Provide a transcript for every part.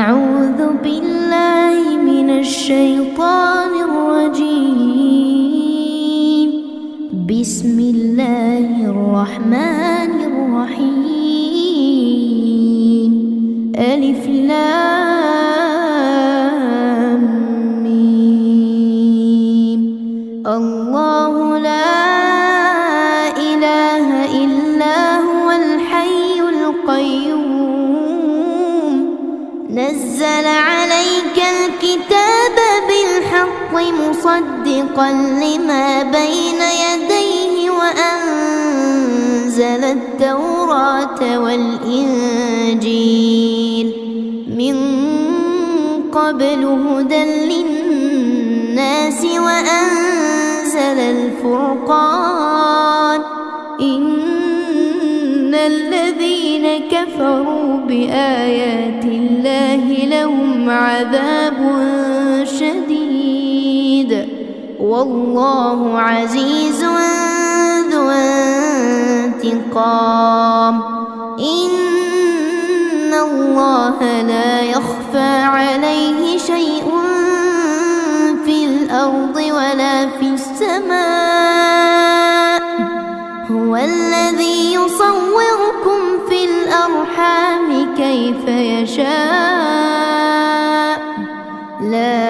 أعوذ بالله من الشيطان الرجيم. بسم الله الرحمن الرحيم. ألف لام ميم. الله لا إله إلا هو الحي القيوم. نزل عليك الكتاب بالحق مصدقا لما بين يديه وأنزل التوراة والإنجيل من قبل هدى للناس وأنزل الفرقان. إن الذين كفروا بآيات الله لهم عذاب شديد والله عزيز ذو انتقام. إن الله لا يخفى عليه شيء في الأرض ولا في السماء. هو الذي يصوركم في الأرحام كيف يشاء. لا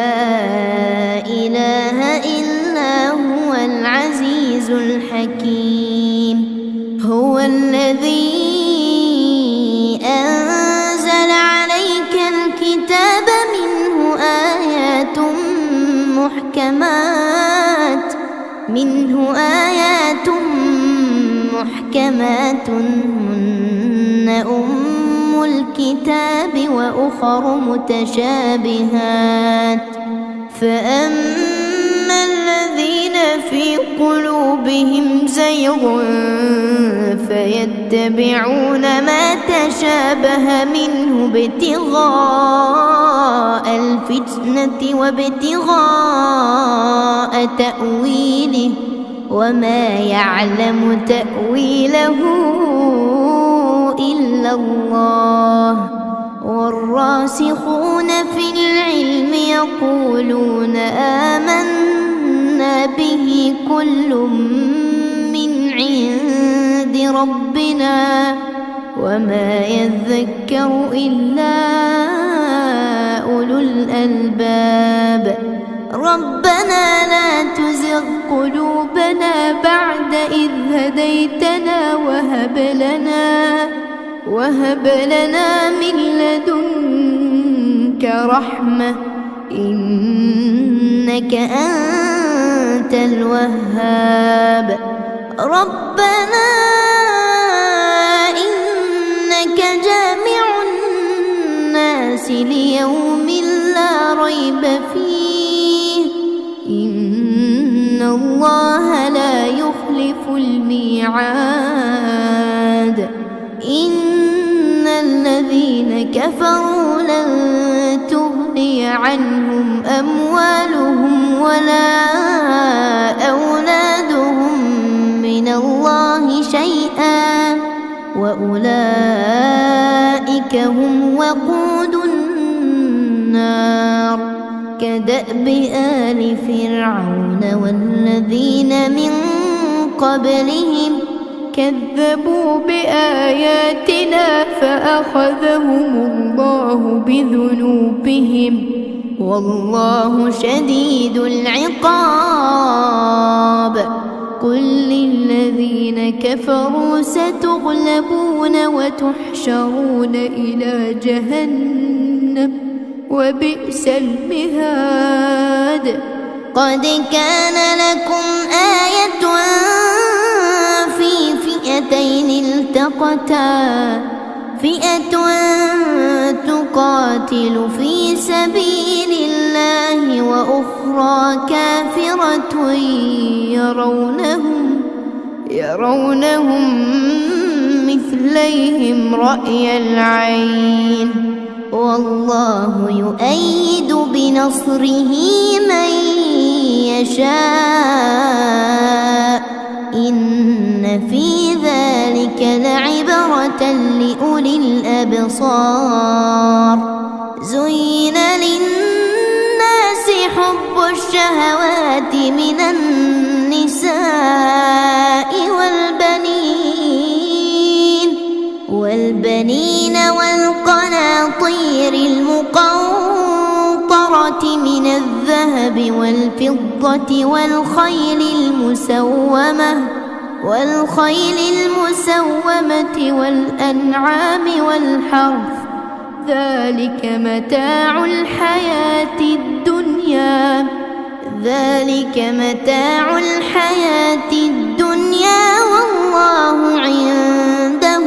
إله إلا هو العزيز الحكيم. هو الذي أنزل عليك الكتاب منه آيات محكمات هن أم الكتاب وأخر متشابهات. فأما الذين في قلوبهم زيغ فيتبعون ما تشابه منه ابتغاء الفتنة وابتغاء تأويله وما يعلم تأويله إلا الله. والراسخون في العلم يقولون آمنا به كل من عند ربنا وما يذكر إلا أولو الألباب. ربنا لا تزغ قلوبنا بعد إذ هديتنا وهب لنا من لدنك رحمة إنك أنت الوهاب. ربنا إنك جامع الناس ليوم لا ريب فيه إن الله لا يخلف الميعاد. إن الذين كفروا لن تغني عنهم أموالهم ولا أولادهم من الله شيئا وأولئك هم وقود النار. كدأب آل فرعون والذين من قبلهم كذبوا بآياتنا فأخذهم الله بذنوبهم والله شديد العقاب. قل للذين كفروا ستغلبون وتحشرون إلى جهنم وبئس المهاد. قد كان لكم آية في فئتين التقتا فئة تقاتل في سبيل الله وأخرى كافرة يرونهم مثليهم رأي العين والله يؤيد بنصره من يشاء. إن في ذلك لعبرة لأولي الأبصار. الشهوات من النساء والبنين والقناطير المقنطرة من الذهب والفضة والخيل المسومة والأنعام والحرث، ذلك متاع الحياة الدنيا والله عنده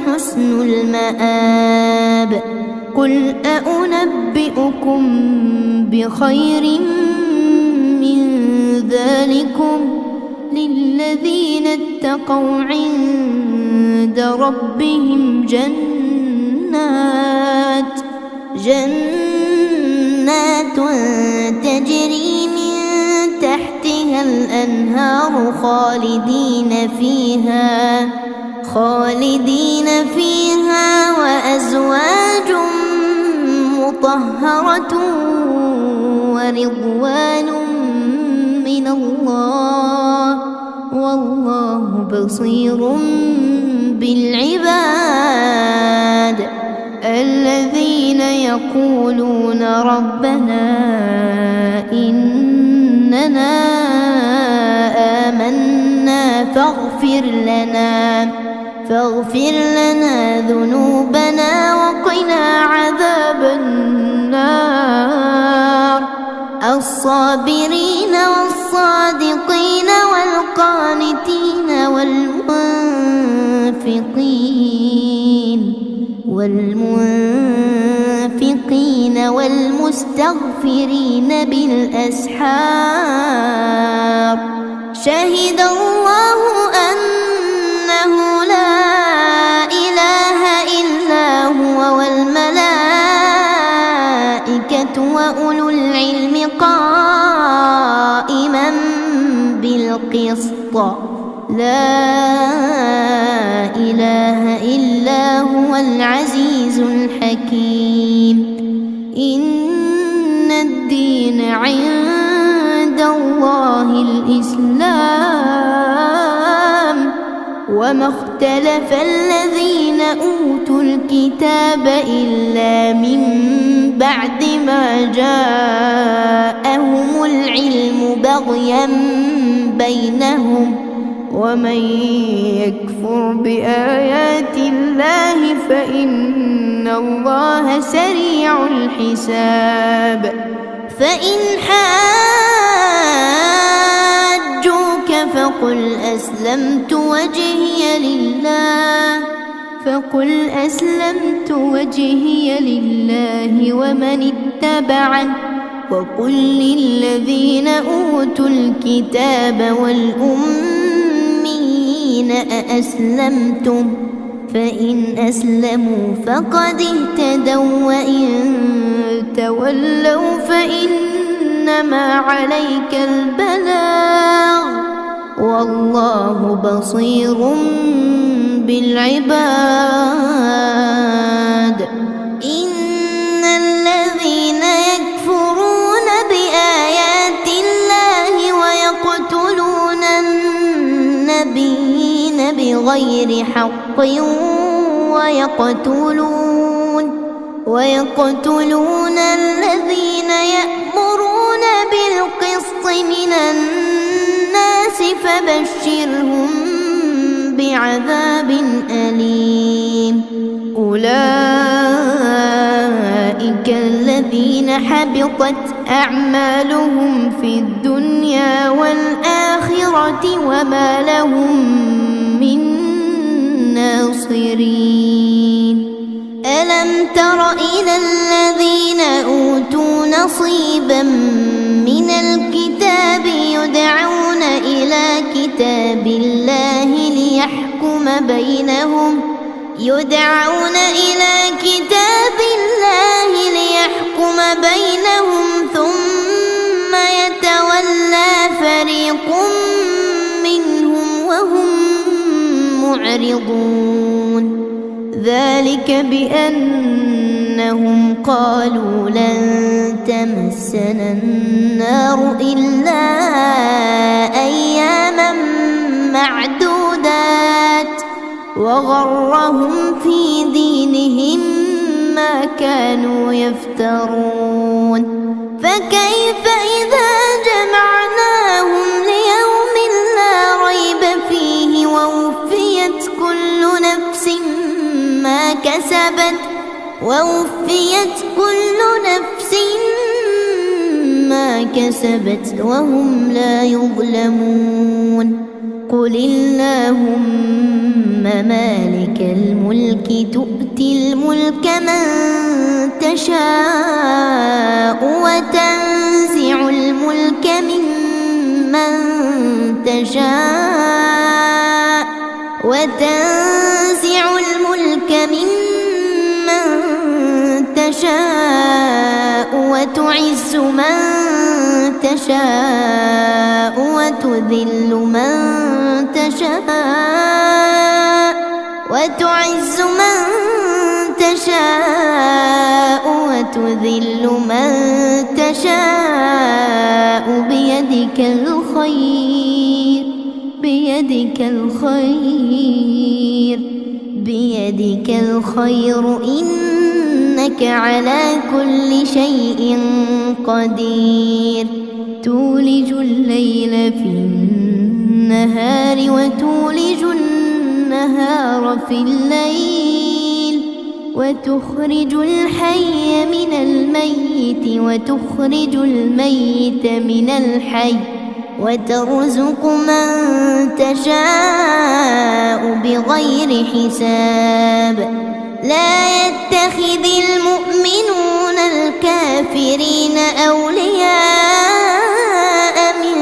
حسن المآب. قل أنبئكم بخير من ذلكم للذين اتقوا عند ربهم جنات تجري من تحتها الأنهار خالدين فيها وأزواج مطهرة ورضوان من الله والله بصير بالعباد. الذين يقولون ربنا إننا آمنا فاغفر لنا ذنوبنا وقنا عذاب النار. الصابرين والصادقين والقانتين والمنفقين والمستغفرين بالأسحار. شهد الله أنه لا إله إلا هو والملائكة وأولو العلم قائما بالقسط. لا إله إلا هو العزيز الحكيم. إن الدين عند الله الإسلام وما اختلف الذين أوتوا الكتاب إلا من بعد ما جاءهم العلم بغيا بينهم ومن يكفر بآيات الله فإن الله سريع الحساب. فإن حاجوك فقل أسلمت وجهي لله ومن اتبعني وقل للذين أوتوا الكتاب والأمين أأسلمتم فإن أسلموا فقد اهتدوا وإن تولوا فإنما عليك البلاغ والله بصير بالعباد. إن الذين يكفرون بآيات الله ويقتلون النبيين بغير حق ويقتلون الذين يأمرون بالقسط من الناس فبشرهم بعذاب أليم. أولئك الذين حبطت أعمالهم في الدنيا والآخرة وما لهم من ناصرين. ألم تر إلى الذين أوتوا نصيبا من الكتاب يدعون إلى كتاب الله ليحكم بينهم ثم يتولى فريق منهم وهم معرضون. ذلك بأن أنهم قالوا لن تمسنا النار إلا أياما معدودات وغرهم في دينهم ما كانوا يفترون فكيف إذا جمعناهم ليوم لا ريب فيه ووفيت كل نفس ما كسبت وهم لا يظلمون قل اللهم مالك الملك تؤتي الملك من تشاء وتنزع الملك ممن تشاء وتعز من تشاء وتذل من تشاء بيدك الخير إنك على كل شيء قدير تولج الليل في النهار وتولج النهار في الليل وتخرج الحي من الميت وتخرج الميت من الحي وترزق من تشاء بغير حساب لا يتخذ المؤمنون الكافرين أولياء من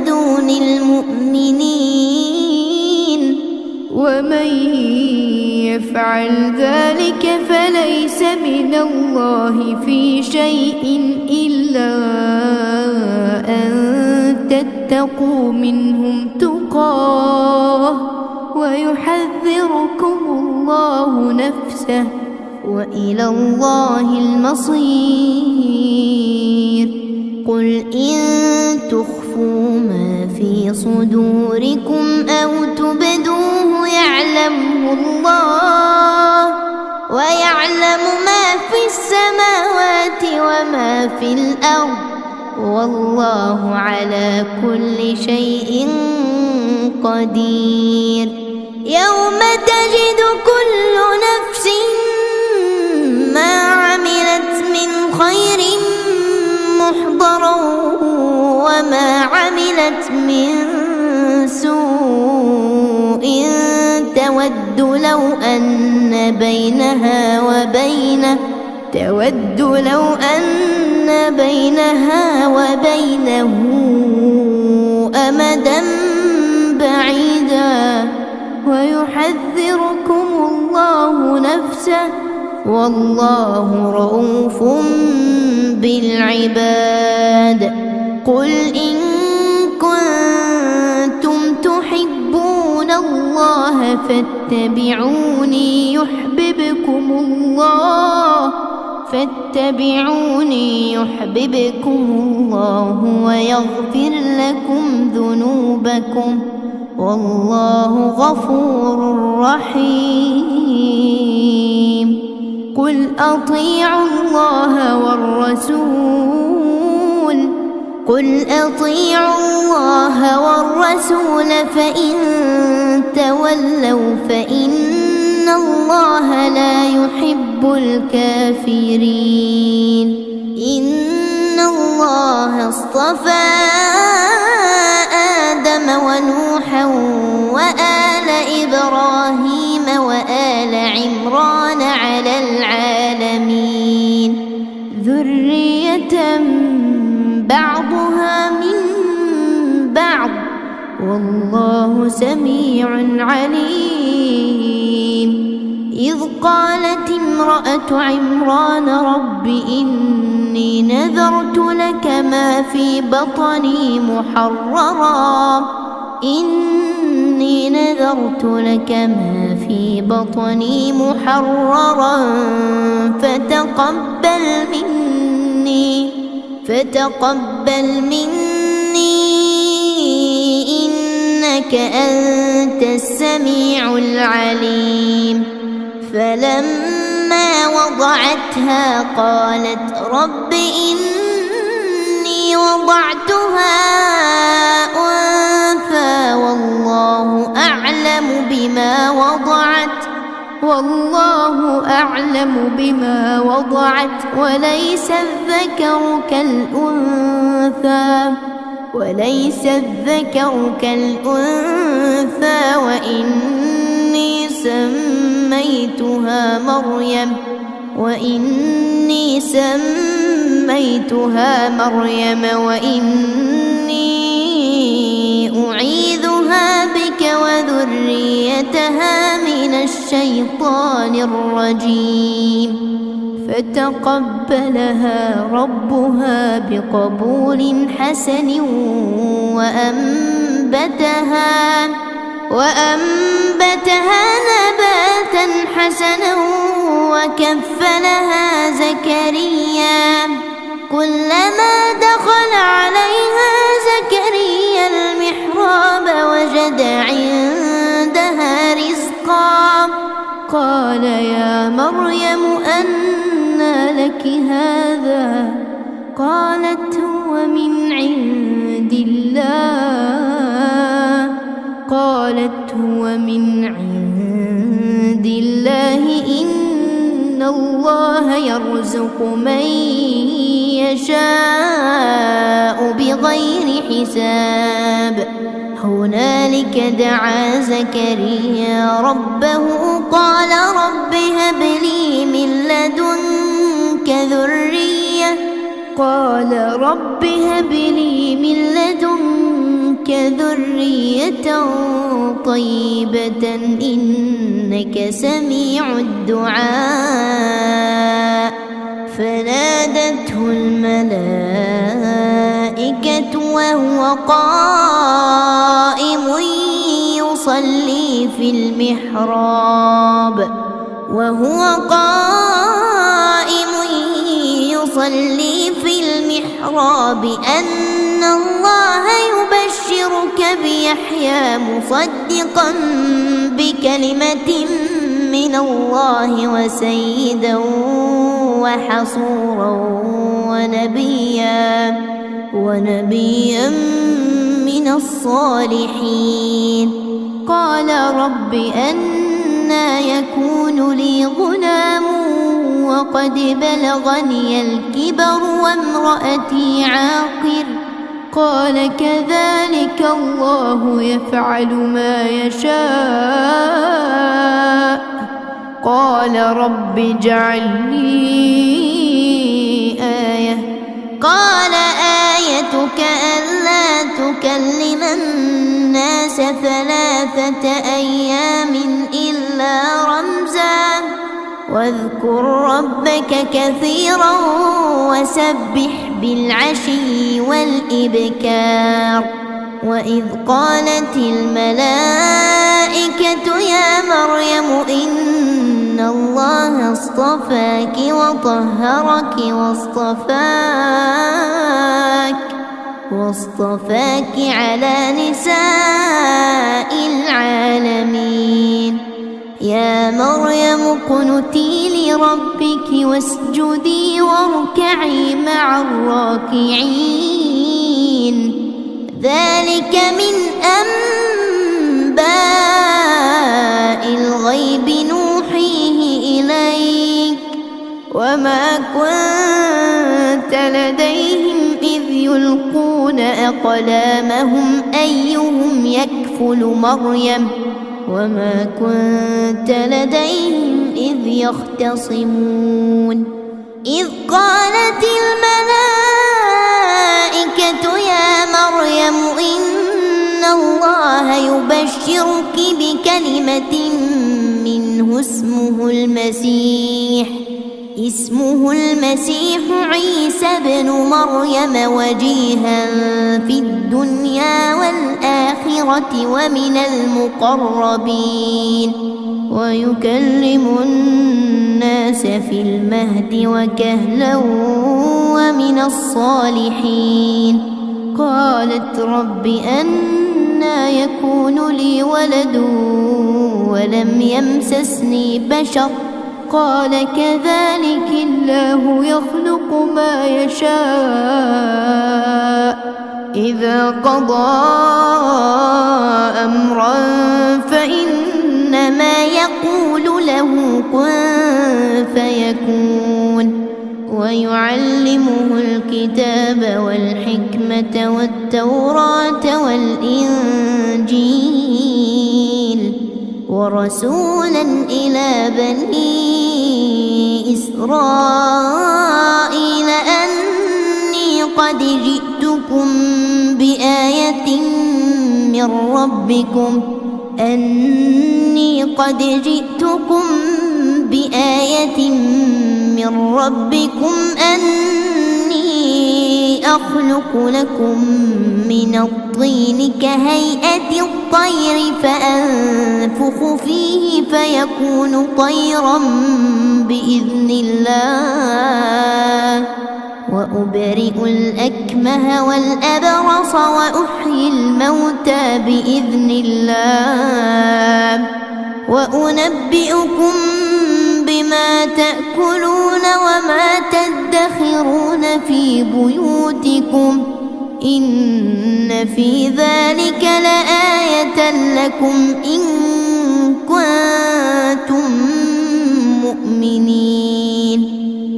دون المؤمنين ومن يفعل ذلك فليس من الله في شيء إلا أن تتقوا منهم تقاه ويحذركم الله نفسه وإلى الله المصير قل إن تخفوا ما في صدوركم أو تبدوه يعلمه الله ويعلم ما في السماوات وما في الأرض والله على كل شيء قدير يوم تجد كل نفس ما عملت من خير محضرا وما عملت من سوء تود لو أن بينها وبينه أمدا بعيدا ويحذركم الله نفسه والله رؤوف بالعباد قل إن كنتم تحبون الله فاتبعوني يحببكم الله ويغفر لكم ذنوبكم والله غفور رحيم قل أطيعوا الله والرسول فإن تولوا فإن الله لا يحب الكافرين إن الله اصطفى آدم ونوحا وآل إبراهيم وآل عمران على العالمين ذرية بعضها من بعض والله سميع عليم إذ قالت امرأة عمران رب إني نذرت لك ما في بطني محررا إني إني نذرت لك ما في بطني محررا فتقبل مني إنك أنت السميع العليم. فلما وضعتها قالت رب إني وضعتها أنثى والله أعلم بما وضعت وليس الذكر كالأنثى وإني سميتها مريم وإني أعيذها بك وذريتها من الشيطان الرجيم. فتقبلها ربها بقبول حسن وأنبتها نباتا حسنا وكفلها زكريا. كلما دخل عليها زكريا المحراب وجد عندها رزقا قال يا مريم أنى لك هذا؟ قالت هو من عند الله إن الله يرزق من يشاء بغير حساب. هنالك دعا زكريا ربه قال رب هب لي من لدنك ذرية طيبة إنك سميع الدعاء. فنادته الملائكة وهو قائم يصلي في المحراب أن الله يبشرك بيحيى مصدقا بكلمة من الله وسيدا وحصورا ونبيا من الصالحين. قال رب أنى يكون لي غلام وقد بلغني الكبر وامرأتي عاقر؟ قال كذلك الله يفعل ما يشاء. قال رب اجعل لي آية. قال آيتك ألا تكلم الناس 3 أيام إلا رمزا واذكر ربك كثيرا وسبح بالعشي والإبكار. وإذ قالت الملائكة يا مريم إن الله اصطفاك وطهرك واصطفاك على نساء العالمين. يا مريم اقنتي لربك واسجدي واركعي مع الراكعين. ذلك من أنباء الغيب نوحيه إليك وما كنت لديهم إذ يلقون أقلامهم أيهم يكفل مريم وما كنت لديهم إذ يختصمون. إذ قالت الملائكة يا مريم إن الله يبشرك بكلمة منه اسمه المسيح اسمه المسيح عيسى ابن مريم وجيها في الدنيا والآخرة ومن المقربين ويكلم الناس في المهد وكهلا ومن الصالحين. قالت رب أنى يكون لي ولد ولم يمسسني بشر قال كذلك الله يخلق ما يشاء إذا قضى أمرا فإنما يقول له كن فيكون. ويعلمه الكتاب والحكمة والتوراة والإنجيل ورسولا إلى بني إسرائيل أني قد جئتكم بآية من ربكم أني أخلق لكم من الطين كهيئة الطير فأنفخ فيه فيكون طيرا بإذن الله وأبرئ الأكمه والأبرص وأحيي الموتى بإذن الله وأنبئكم بما تأكلون وما تدخرون في بيوتكم إن في ذلك لآية لكم إن كنتم مؤمنين.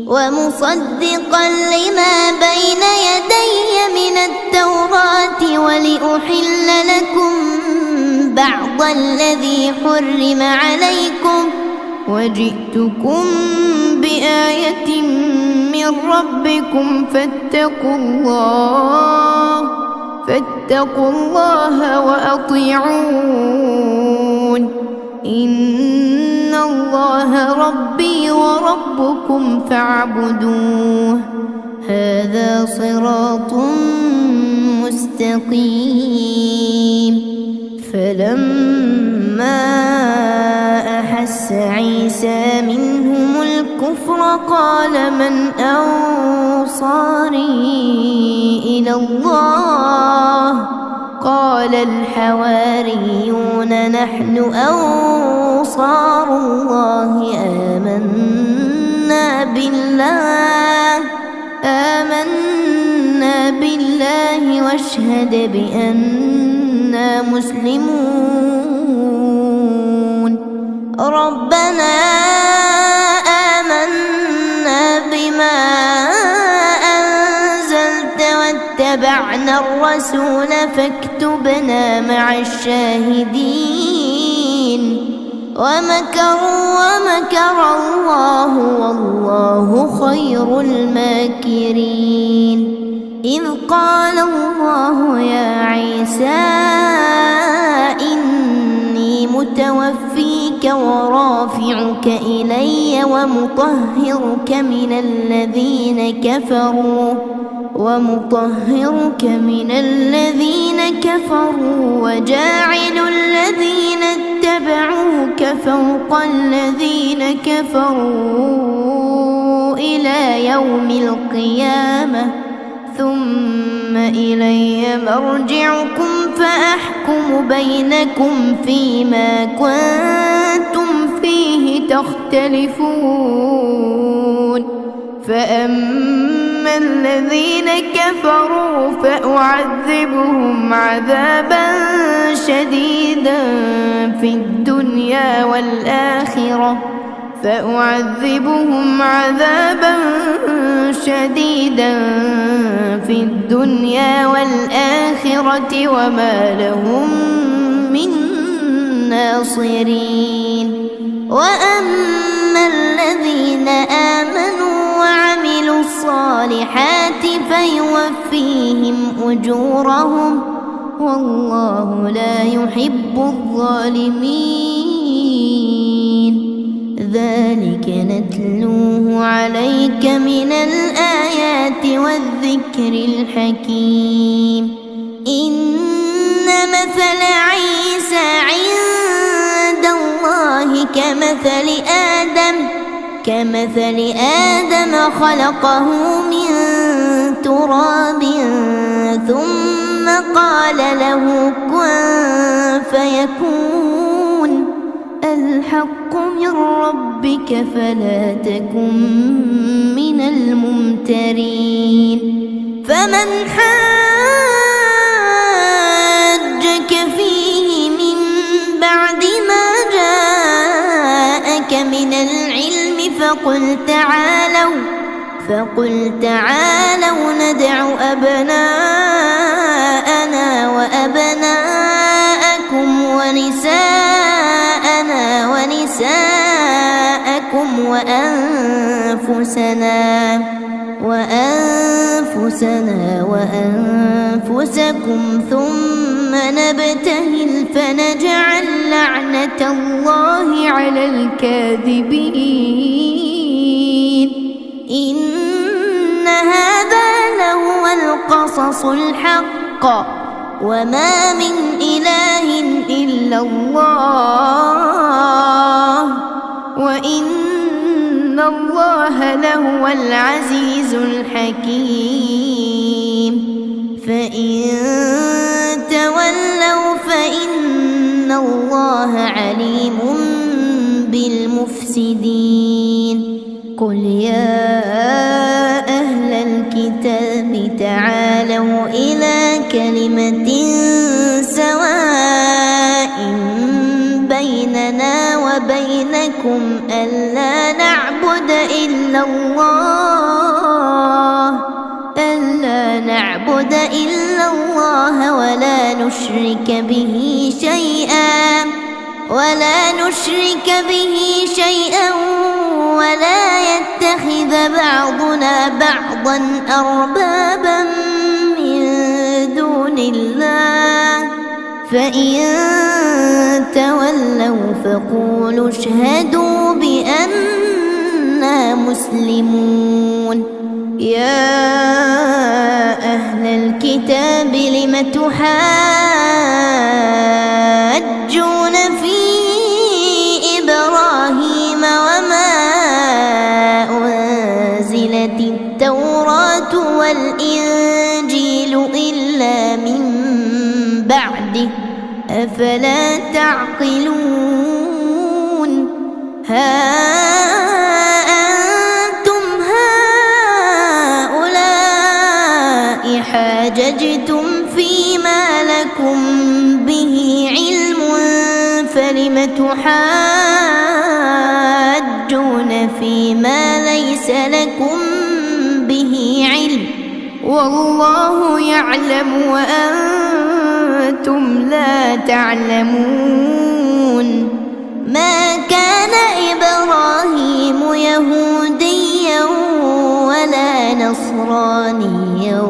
ومصدقا لما بين يدي من التوراة ولأحل لكم بعض الذي حرم عليكم وجئتكم بآية من ربكم فاتقوا الله وأطيعون إن الله ربي وربكم فاعبدوه هذا صراط مستقيم. فلما أحس عيسى منهم الكفر قال من أنصاري إلى الله قال الحواريون نحن أنصار الله آمنا بالله واشهد بأننا مسلمون. ربنا آمنا بما أنزلت واتبعنا الرسول فاكتبنا مع الشاهدين. ومكروا ومكر الله والله خير الماكرين. إذ قال الله يا عيسى إني متوفيك ورافعك إلي ومطهرك من الذين كفروا وجاعل الذين اتبعوك فوق الذين كفروا إلى يوم القيامة ثم إلي مرجعكم فأحكم بينكم فيما كنتم فيه تختلفون. فأما الذين كفروا فأعذبهم عذابا شديدا في الدنيا والآخرة وما لهم من ناصرين. وأما الذين آمنوا وعملوا الصالحات فيوفيهم أجورهم والله لا يحب الظالمين. ذلك نتلوه عليك من الآيات والذكر الحكيم إن مثل عيسى عند الله كمثل آدم خلقه من تراب ثم قال له كن فيكون الحق من ربك فلا تكن من الممترين فمن حاجك فيه من بعد ما جاءك من العلم فقل تعالوا ندع أبناءنا وأبناءكم ونساءنا ونساءكم وأنفسنا وأنفسكم ثم نبتهل فنجعل لعنة الله على الكاذبين إن هذا لهو القصص الحق وما من إله إلا الله وإن الله لهو العزيز الحكيم فإن تولوا فإن الله عليم بالمفسدين قل يا أهل الكتاب تعالوا إلى كلمة سواء بيننا وبينكم ألا نعبد إلا الله ولا نشرك به شيئا ولا يتخذ بعضنا بعضا أربابا من دون الله فإن تولوا فقولوا اشهدوا بأننا مسلمون يا أهل الكتاب لم تحاجون في إبراهيم وما أنزلت التوراة والإنجيل إلا من بعده أفلا تعقلون ها أنتم هؤلاء حاججتم فيما لكم به علم فلم تحاجون فيما ليس لكم به علم والله يعلم وأنتم لا تعلمون ما كان إبراهيم يهوديا ولا نصرانيا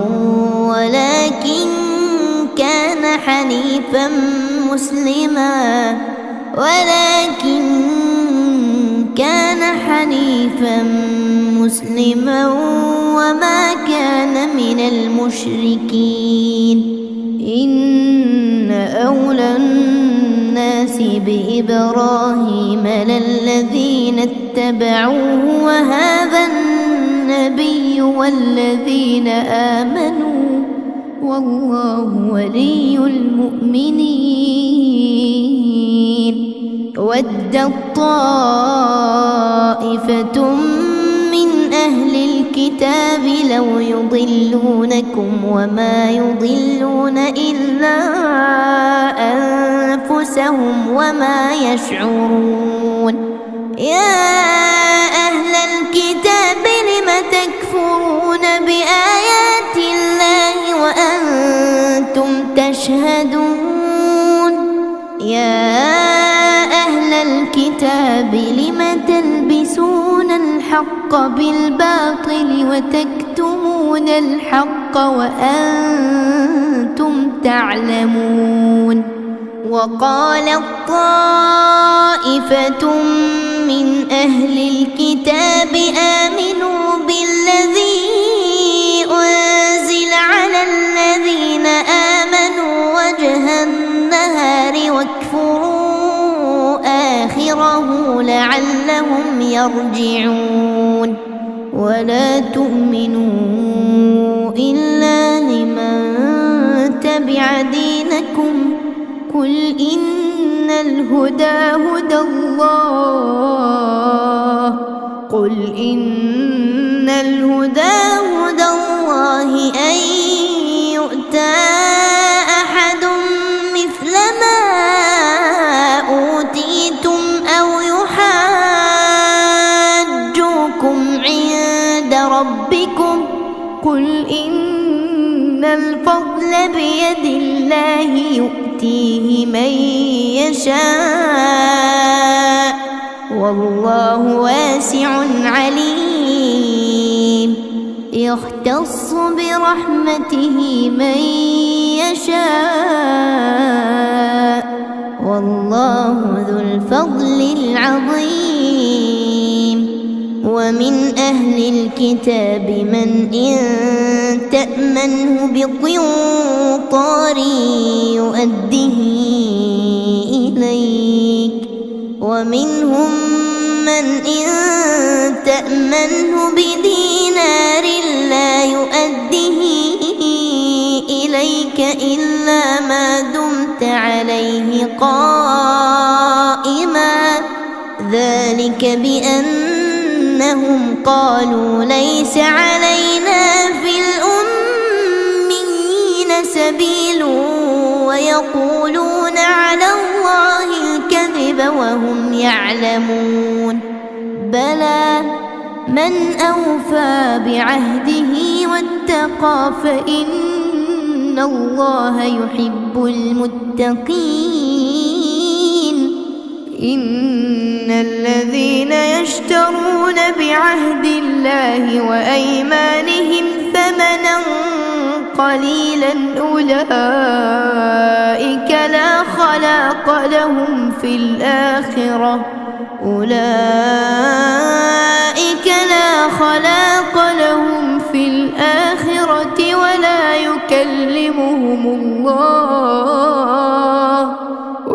ولكن كان حنيفا مسلما وما كان من المشركين إن أولى الناس بإبراهيم للذين اتبعوه وهذا النبي والذين آمنوا والله ولي المؤمنين ودت طائفة من أهل الكتاب لو يضلونكم وما يضلون إلا أنفسهم وما يشعرون يا أهل الكتاب لم تكفرون بآيات الله وأنتم تشهدون يا أهل الكتاب لم تلبسون الحق بالباطل وتكتمون الحق وأنتم تعلمون وقالت طائفة من أهل الكتاب آمنوا بالذي أنزل على الذين آمنوا وجه النهار واكفروا آخره لعلهم يرجعون ولا تؤمنوا إلا لمن تبع دينكم قل إن الهدى هدى الله أن يؤتى أحد مثل ما أوتيتم أو يحاجوكم عند ربكم قل إن الفضل بيد الله يؤتيه من يشاء والله واسع عليم يختص برحمته من يشاء والله ذو الفضل العظيم ومن أهل الكتاب من إن تأمنه بقنطار يؤده إليك ومنهم من إن تأمنه بدينار لا يؤده إليك إلا ما دمت عليه قائما ذلك بأنهم قالوا ليس علينا في الأميين سبيل ويقولون على الله الكذب وهم يعلمون بلى من أوفى بعهده واتقى فإن الله يحب المتقين إن الذين يشترون بعهد الله وأيمانهم ثمنا قليلا أولئك لا خلاق لهم في الآخرة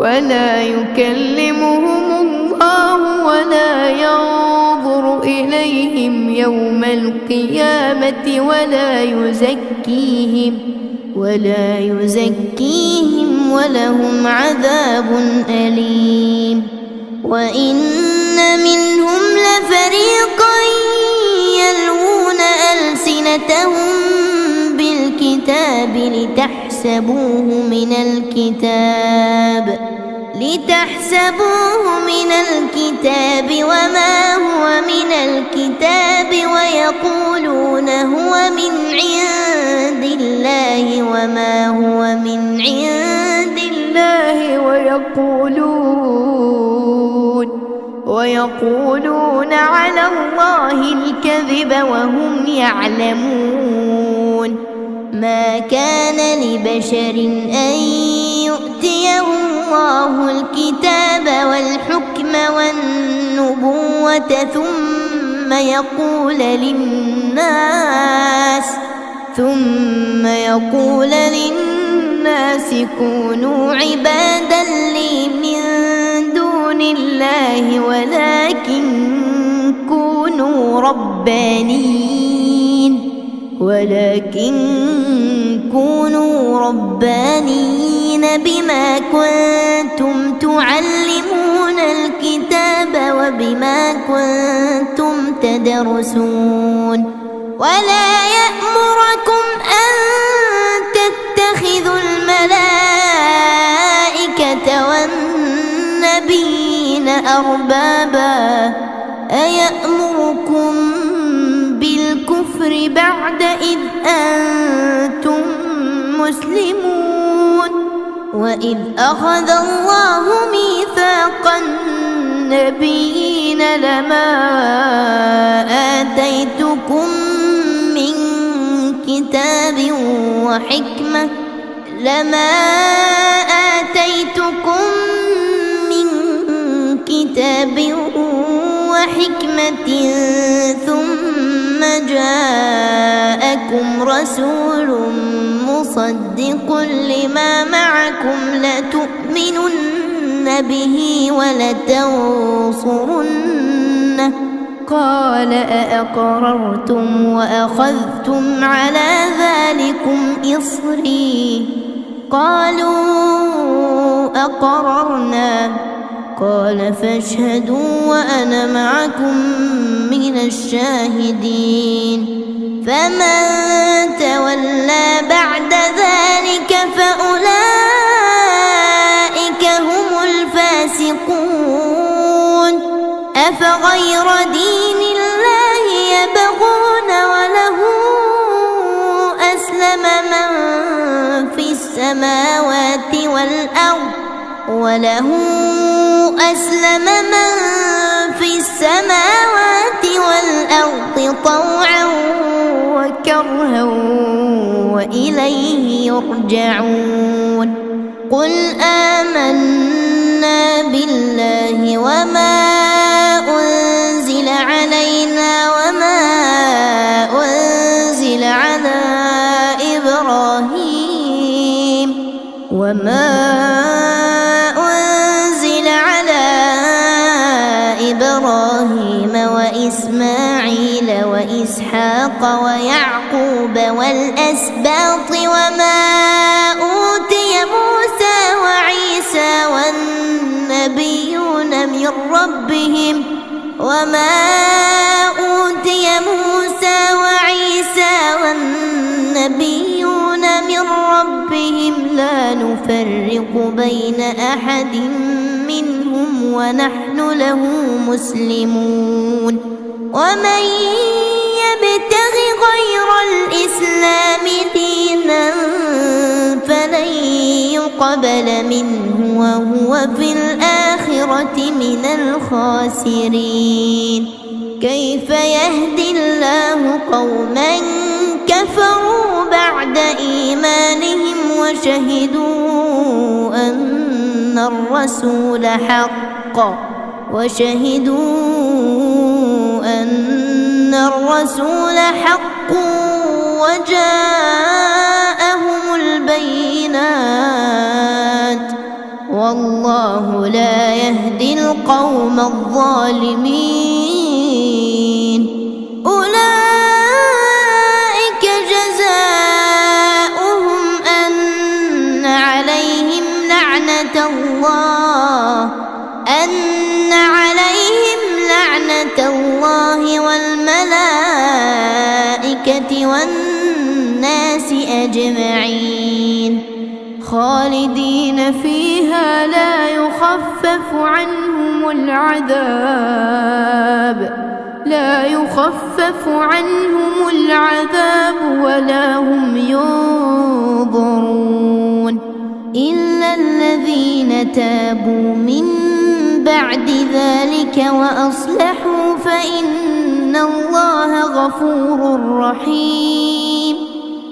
ولا يكلمهم الله ولا ينظر إليهم يوم القيامة ولا يزكيهم ولهم عذاب أليم وإن منهم لفريقا يلوون ألسنتهم بالكتاب لتحسبوه من الكتاب وما هو من الكتاب ويقولون هو من عند الله وما هو من عند الله ويقولون على الله الكذب وهم يعلمون ما كان لبشر أن يؤتيه الله الكتاب والحكم والنبوة ثم يقول للناس كونوا عبادا لي من دون الله ولكن كونوا ربانيين بما كنتم تعلمون الكتاب وبما كنتم تدرسون ولا يأمركم أن تتخذوا الملائكة والنبيين أربابا أيأمركم بالكفر بعد إذ أنتم مسلمون وإذ أخذ الله ميثاق النبيين لما آتيتكم من كتاب وحكمة ثم جاءكم رسول مصدق لما معكم لتؤمنن به ولتنصرنه قال أأقررتم وأخذتم على ذلكم إصري قالوا أقررنا قال فاشهدوا وأنا معكم من الشاهدين فمن تولى بعد ذلك فأولئك هم الفاسقون أفغير دين الله يبغون وله أسلم من في السماوات والأرض طوعا وكرها وإليه يرجعون قل آمنا بالله وما أنزل علينا وما أنزل على إبراهيم وإسماعيل وإسحاق ويعقوب والأسباط وما أوتي موسى وعيسى والنبيون من ربهم لا نفرق بين أحد منهم ونحن له مسلمون ومن يبتغ غير الإسلام دينا فلن يقبل منه وهو في الآخرة من الخاسرين كيف يهدي الله قوما كفروا بعد إيمانهم وشهدوا أن الرسول حق وجاءهم البينات والله لا يهدي القوم الظالمين أولئك جزاؤهم أن عليهم لعنة الله والملائكة والناس أجمعين خالدين فيها لا يخفف عنهم العذاب ولا هم ينظرون إلا الذين تابوا من بعد ذلك وأصلحوا فإن الله غفور رحيم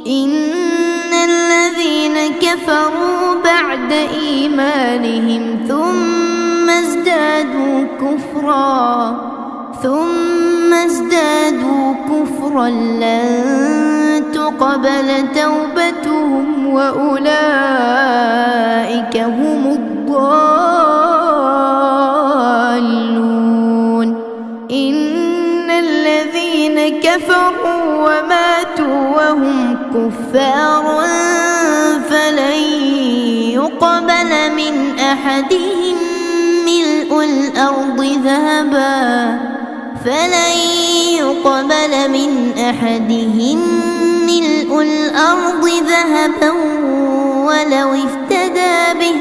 إن الذين كفروا بعد إيمانهم ثم ازدادوا كفرا لن تقبل توبتهم وأولئك هم الضالون إن الذين كفروا وماتوا وهم كفار فلن يقبل من أحدهم ملء الأرض ذهبا ولو افتدى به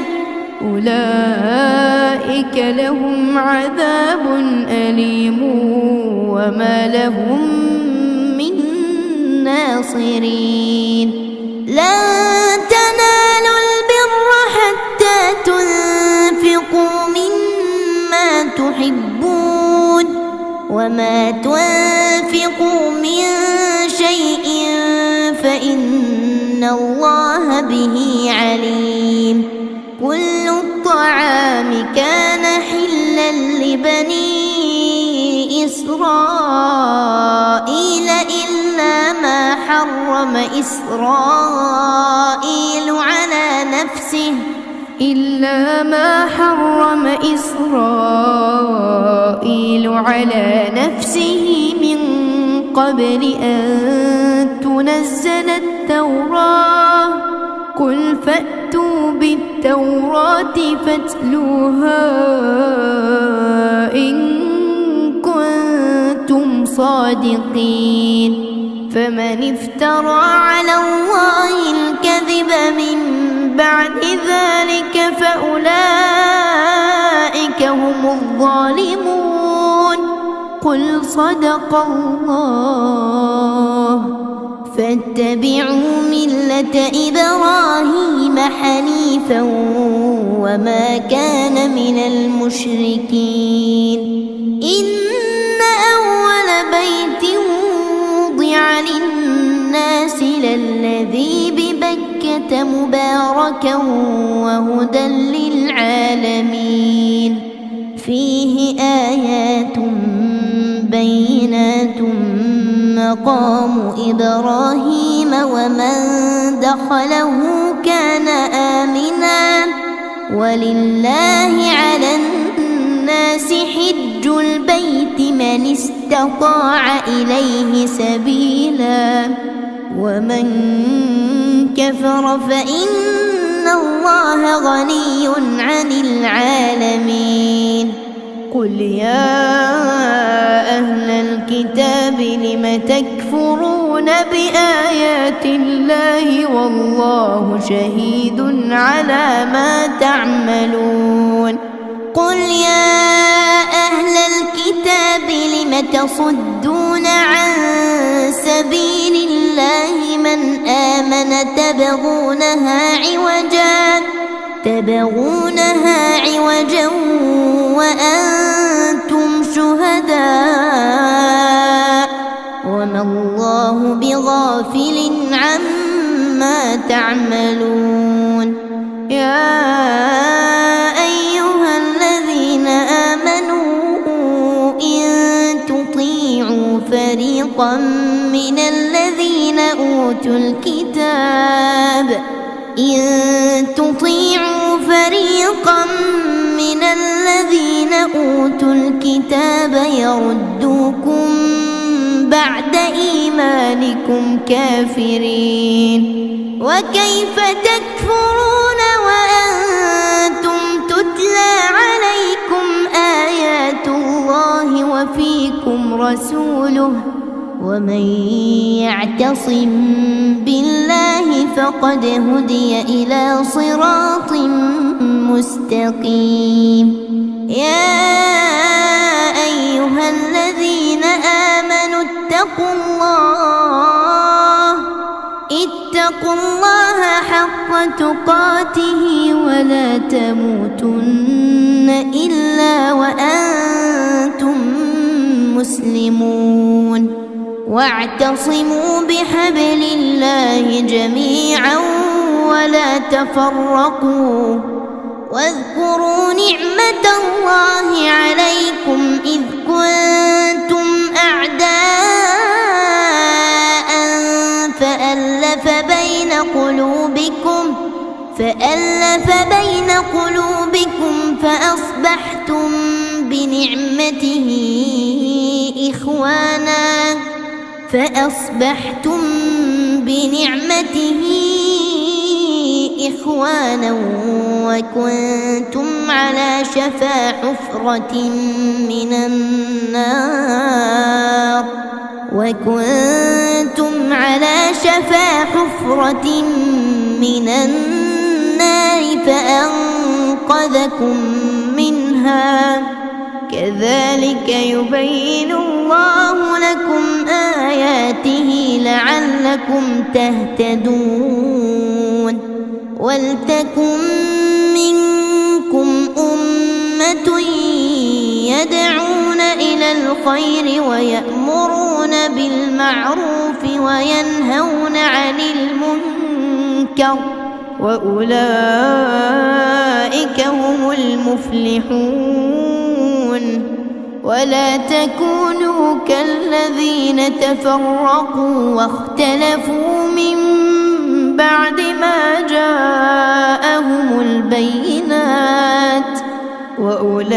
أولئك لهم عذاب أليم وما لهم من ناصرين لن تنالوا البر حتى تنفقوا مما تحبون وما تنفقوا من شيء فإن الله به عليم كل الطعام كان حلا لبني إسرائيل إلا ما حرم إسرائيل على نفسه من قبل أن تنزل التوراة قل فأتوا بالتوراة فاتلوها إن كنتم صادقين فمن افترى على الله الكذب من بعد ذلك فأولئك هم الظالمون قل صدق الله فاتبعوا ملة إبراهيم حنيفا وما كان من المشركين إن أول بيت وضع للناس للذي ببكة مباركا وهدى للعالمين فيه آيات بينات مقام إبراهيم ومن دخله كان آمنا ولله على الناس حج البيت من استطاع إليه سبيلا ومن كفر فإن الله غني عن العالمين قل يا أهل الكتاب لم تكفرون بآيات الله والله شهيد على ما تعملون قل يا أهل الكتاب لم تصدون عن سبيل الله من آمن تبغونها عوجا وأنتم شهداء وما الله بغافل عما تعملون يا أيها الذين آمنوا إن تطيعوا فريقا من الذين أوتوا الكتاب يردوكم بعد إيمانكم كافرين وكيف تكفرون وأنتم تتلى عليكم آيات الله وفيكم رسوله ومن يعتصم بالله فقد هدي إلى صراط مستقيم يا أيها الذين آمنوا اتقوا الله حق تقاته ولا تموتن إلا وأنتم مسلمون واعتصموا بحبل الله جميعا ولا تفرقوا واذكروا نعمة الله عليكم إذ كنتم أعداء فألف بين قلوبكم فأصبحتم بنعمته إخوانا وكنتم على شفا حفرة من النار فأنقذكم منها كذلك يبين الله لكم آياته لعلكم تهتدون ولتكن منكم أمة يدعون إلى الخير ويأمرون بالمعروف وينهون عن المنكر وأولئك هم المفلحون ولا تكونوا كالذين تفرقوا واختلفوا من بعد ما جاءهم البينات وأولئك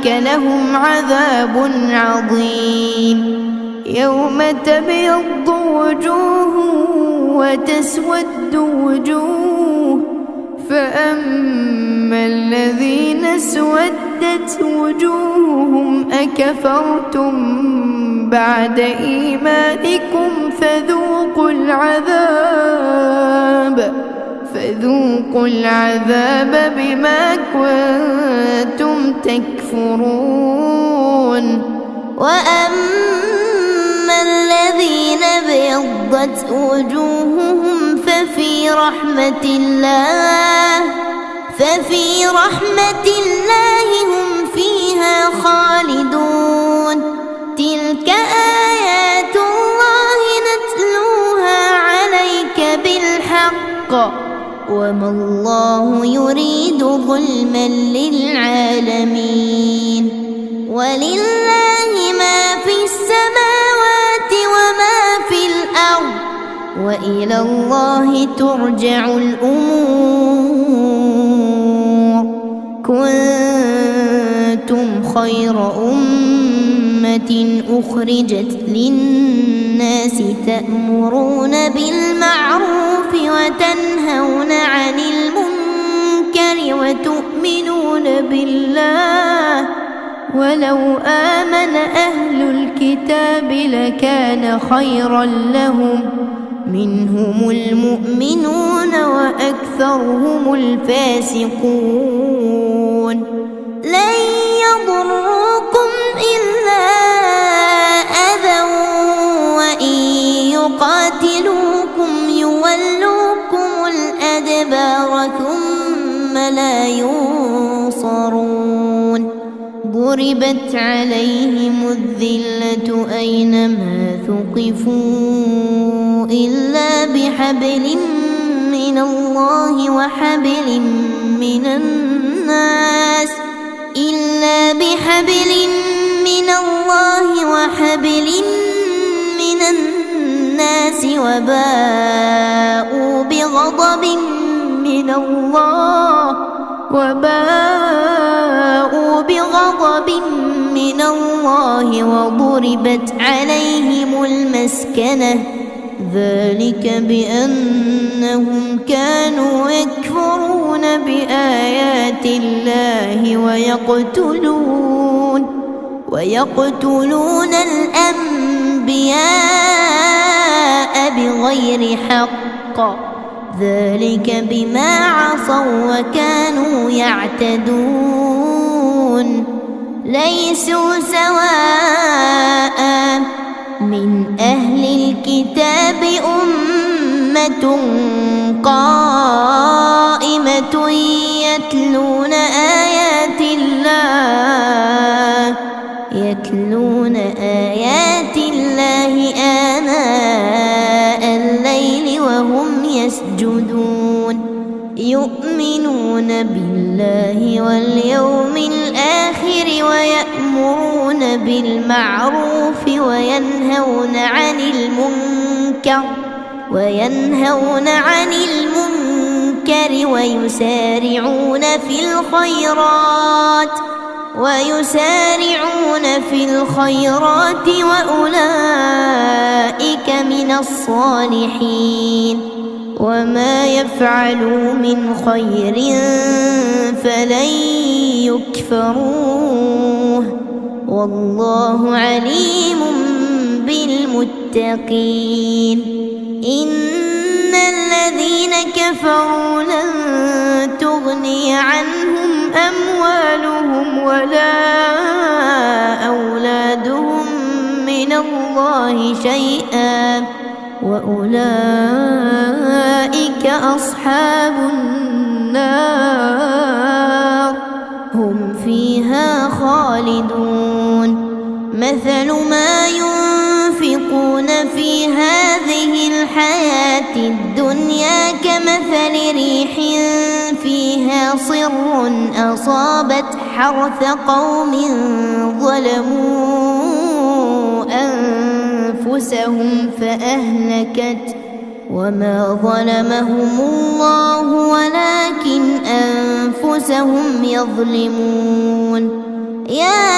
لهم عذاب عظيم. يوم تبيض وجوه وتسود وجوه، فأما الذين اسودت وجوههم أكفرتم بعد إيمانكم فذوقوا العذاب بما كنتم تكفرون. وأما الذين ابيضت وجوههم ففي رحمة الله هم فيها خالدون. تلك آيات الله نتلوها عليك بالحق وما الله يريد ظلما للعالمين. ولله ما في السماوات وما في الأرض وإلى الله ترجع الأمور. كنتم خير أمة أخرجت للناس تأمرون بالمعروف وتنهون عن المنكر وتؤمنون بالله. ولو آمن أهل الكتاب لكان خيرا لهم، منهم المؤمنون وأكثرهم الفاسقون. لن يضروكم إلا أذى وإن يقاتلوكم يولوكم الأدبار ثم لا ينصرون. ضربت عليهم الذلة أينما ثقفوا إلا بحبل من الله وحبل من الناس وباءوا بغضب من الله وضربت عليهم المسكنة، ذلك بأنهم كانوا يكفرون بآيات الله ويقتلون الأنبياء بغير حق، ذلك بما عصوا وكانوا يعتدون. ليسوا سواء من أهل الكتاب أمة قائمة يتلون آيات الله آناء الليل وهم يسجدون، يؤمنون بالله واليوم الآخر ويأمرون بالمعروف وينهون عن المنكر ويسارعون في الخيرات وأولئك من الصالحين. وما يفعلوا من خير فلن يكفروه والله عليم بالمتقين. إن الذين كفروا لن تغني عنهم أموالهم ولا أولادهم من الله شيئا وأولئك أصحاب النار هم فيها خالدون. مثل ما ينفقون في هذه الحياة الدنيا كمثل ريح فيها صر أصابت حرث قوم ظلموا أنفسهم فأهلكت وما ظلمهم الله ولكن أنفسهم يظلمون يا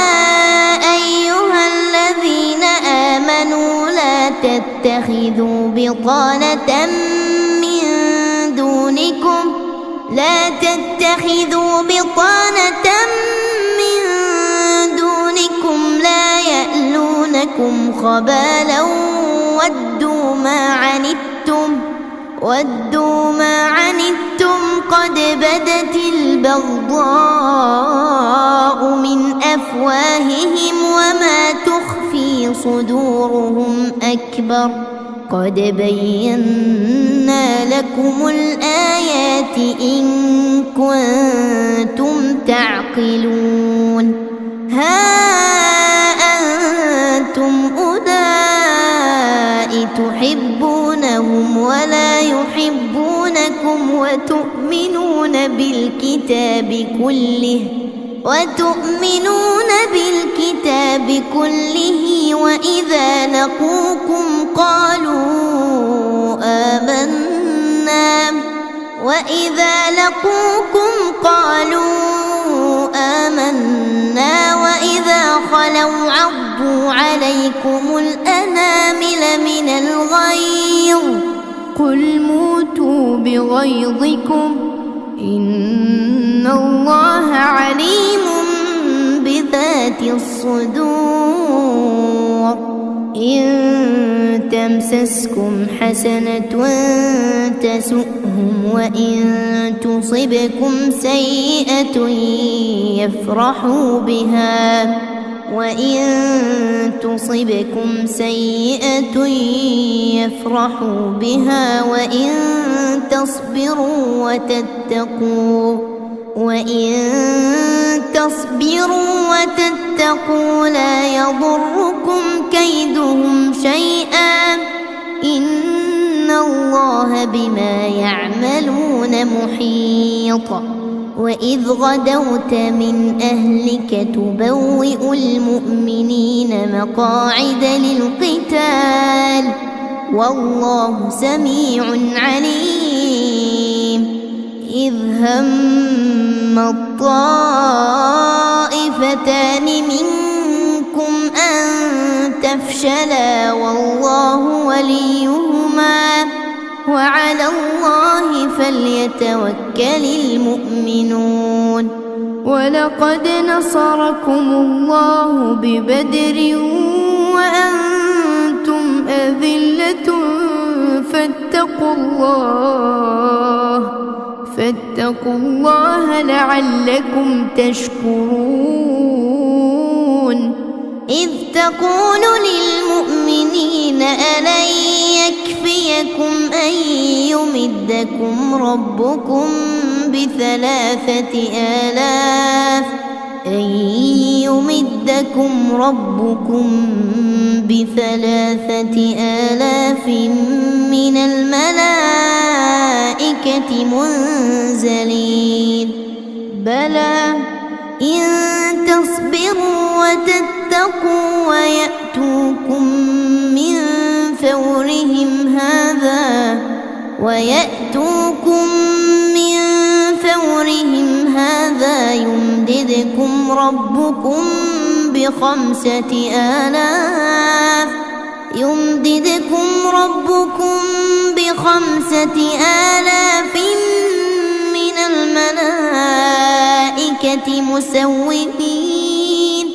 أيها الذين آمنوا لا تتخذوا بطانة من دونكم لا يألونكم خبالا ودوا ما عنتم قد بدت البغضاء من أفواههم وما تخفي صدورهم أكبر قد بينا لكم الآيات إن كنتم تعقلون ها أنتم أولئك تحبونهم ولا يحبونكم وتؤمنون بالكتاب كله وإذا لقوكم قالوا آمنا وإذا خلوا عضوا عليكم الأنامل من الغيظ قل موتوا بغيظكم إن الله عليم بذات الصدور إن تمسسكم حسنة تسؤهم وإن تصبكم سيئة يفرحوا بها وإن تصبروا وتتقوا لا يضركم كيدهم شيئا إن الله بما يعملون محيط وإذ غدوت من أهلك تبوئ المؤمنين مقاعد للقتال والله سميع عليم إذ هم الطائفتان منكم أن تفشلا والله وليهما وعلى الله فليتوكل المؤمنون ولقد نصركم الله ببدر وأنتم أذلة فاتقوا الله لعلكم تشكرون إذ تقول للمؤمنين ألن يكفيكم أن يمدكم ربكم ب3,000 من الملائكة منزلين بلى إن تصبروا وتتقوا ويأتوكم من فورهم هذا يمددكم ربكم ب5,000 من الملائكة مسومين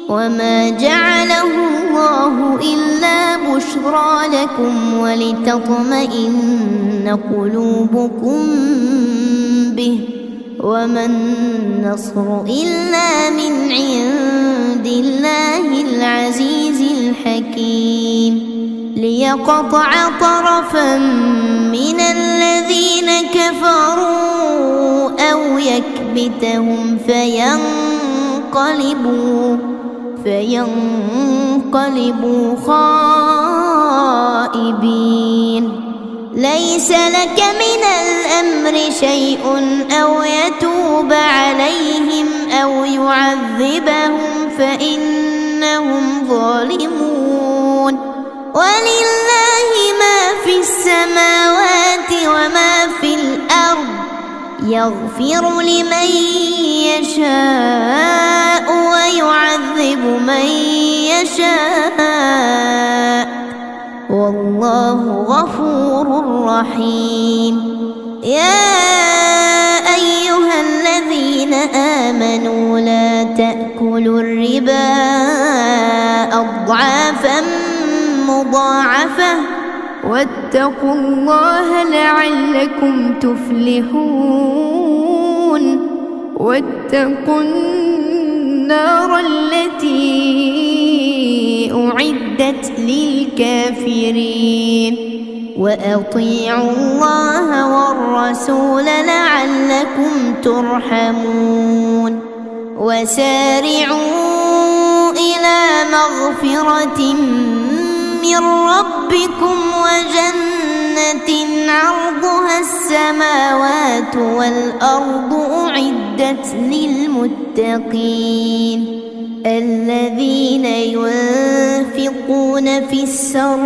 وما جعله الله إلا بشرى لكم ولتطمئن قلوبكم به وما النصر إلا من عند الله العزيز الحكيم ليقطع طرفا من الذين كفروا أو يكبتهم فينقلبوا خائبين ليس لك من الأمر شيء أو يتوب عليهم أو يعذبهم فإنهم ظالمون ولله ما في السماوات وما في الأرض يغفر لمن يشاء ويعذب من يشاء والله غفور رحيم يا أيها الذين آمنوا لا تأكلوا الربا أضعافا مضاعفة واتقوا الله لعلكم تفلحون واتقوا النار التي أعدت للكافرين وأطيعوا الله والرسول لعلكم ترحمون وسارعوا إلى مغفرة من ربكم وجنة عرضها السماوات والأرض أعدت للمتقين الذين ينفقون في السراء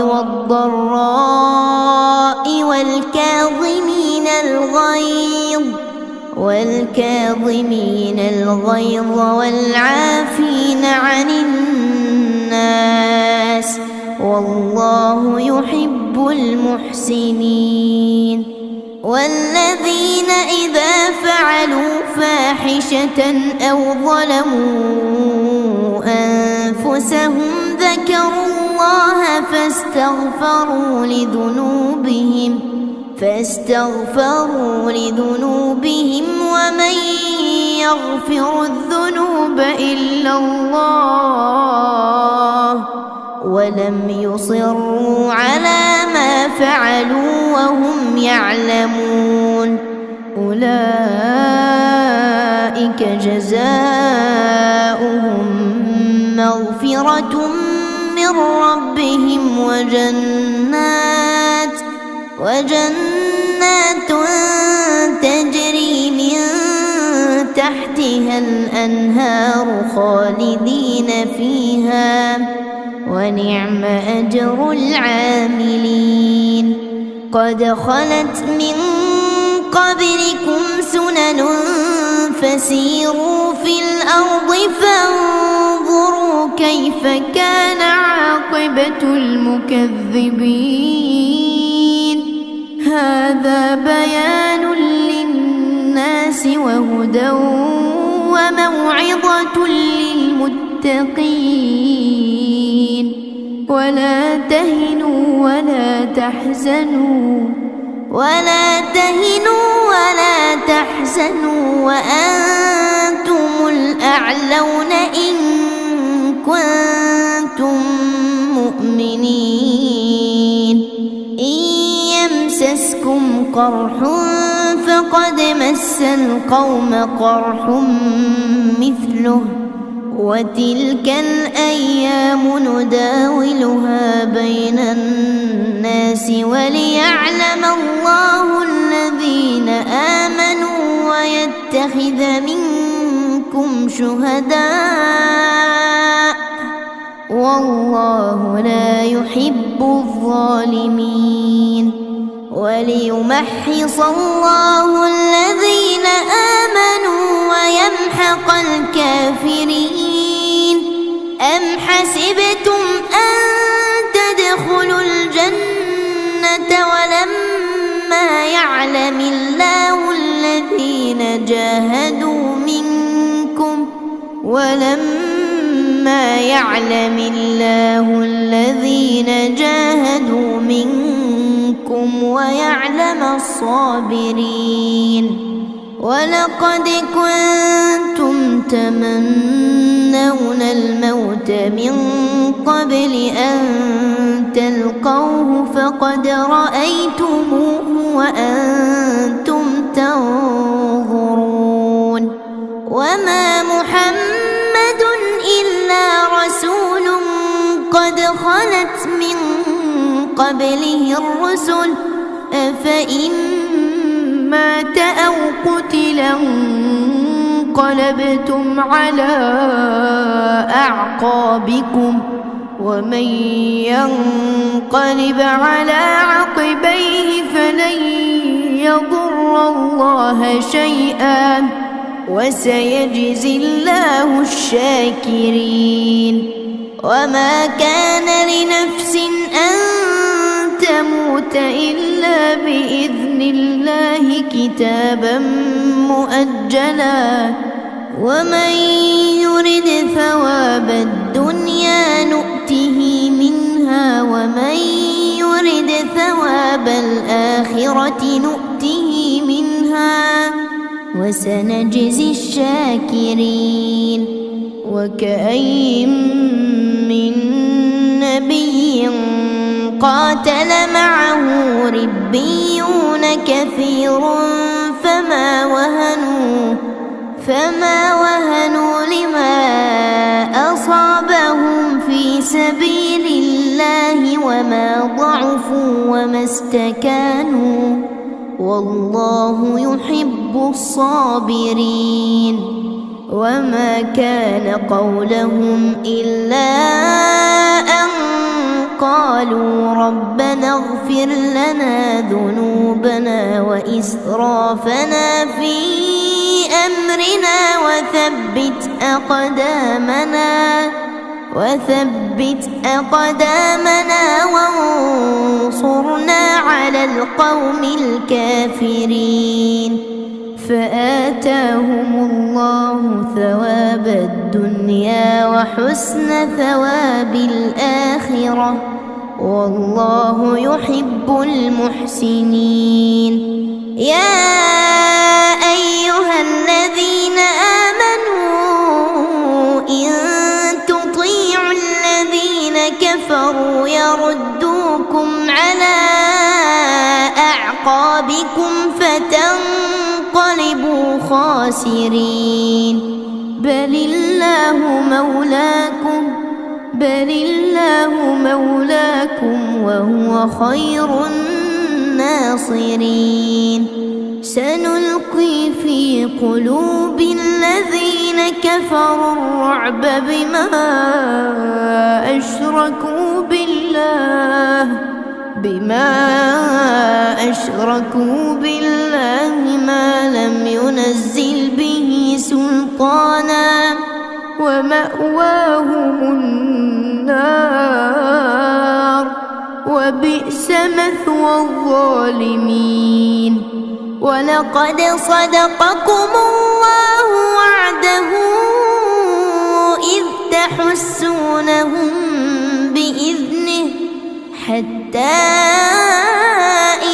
والضراء والكاظمين الغيظ والعافين عن الناس والله يحب المحسنين والذين إذا فعلوا فاحشة أو ظلموا أنفسهم ذكروا الله فاستغفروا لذنوبهم ومن يغفر الذنوب إلا الله ولم يصروا على ما فعلوا وهم يعلمون أولئك جزاؤهم مغفرة من ربهم وجنات تجري من تحتها الأنهار خالدين فيها ونعم أجر العاملين قد خلت من قبلكم سنن فسيروا في الأرض فانظروا كيف كان عاقبة المكذبين هذا بيان للناس وهدى وموعظة للمتقين ولا تهنوا ولا تحزنوا وأنتم الأعلون إن كنتم مؤمنين إن يمسسكم قرح فقد مس القوم قرح مثله وتلك الأيام نداولها بين الناس وليعلم الله الذين آمنوا ويتخذ منكم شهداء والله لا يحب الظالمين وليمحص الله الذين آمنوا ويمحق الكافرين أم حسبتم أن تدخلوا الجنة ولما يعلم الله الذين جاهدوا منكم ويعلم الصابرين ولقد كنتم تمنون الموت من قبل أن تلقوه فقد رأيتموه وأنتم تنظرون وما محمد إلا رسول قد خلت من قبله الرسل أفإن مات أو قتلا انقلبتم على أعقابكم ومن ينقلب على عقبيه فلن يضر الله شيئا وسيجزي الله الشاكرين. وما كان لنفس أن تموت إلا بإذن الله كتابا مؤجلا ومن يرد ثواب الدنيا نؤته منها ومن يرد ثواب الآخرة نؤته منها وسنجزي الشاكرين. وكأين من نبي قاتل معه ربيون كثير فما وهنوا لما أصابهم في سبيل الله وما ضعفوا وما استكانوا والله يحب الصابرين. وما كان قولهم إلا أن قالوا ربنا اغفر لنا ذنوبنا وإسرافنا في أمرنا وثبت أقدامنا وانصرنا على القوم الكافرين. فآتاهم الله ثواب الدنيا وحسن ثواب الآخرة والله يحب المحسنين. يا أيها الذين آمنوا إن تطيعوا الذين كفروا يردوكم على أعقابكم فتنقلبوا خاسرين. بل الله مولاكم وهو خير الناصرين. سنلقي في قلوب الذين كفروا الرعب بما أشركوا بالله ما لم ينزل به سلطانا ومأواهم النار وبئس مثوى الظالمين. ولقد صدقكم الله وعده إذ تحسونهم بإذنه حتى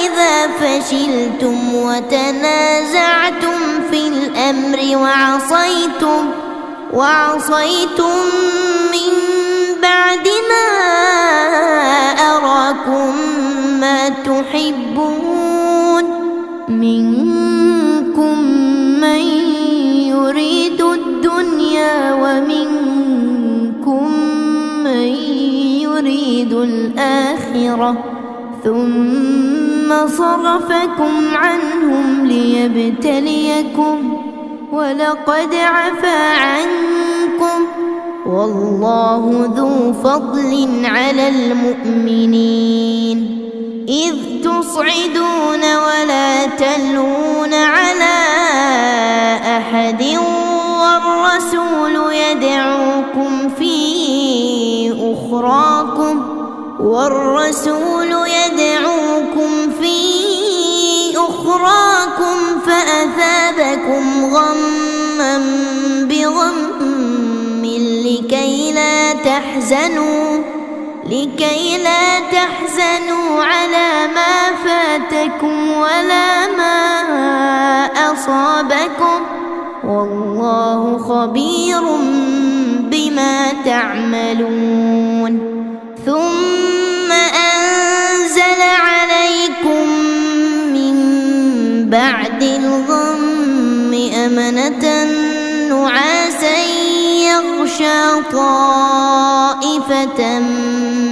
إذا فشلتم وتنازعتم في الأمر وعصيتم من بعد ما أراكم ما تحبون منكم من يريد الدنيا ومنكم من يريد الآخرة ثم صرفكم عنهم ليبتليكم ولقد عفا عنكم والله ذو فضل على المؤمنين. إذ تصعدون ولا تلوون على أحد والرسول يدعوكم في أخراكم فأثابكم غما بغم لكي لا تحزنوا على ما فاتكم ولا ما أصابكم والله خبير بما تعملون. ثم أنزل عليكم من بعد الغم أمنة نعاسا يغشى طائفة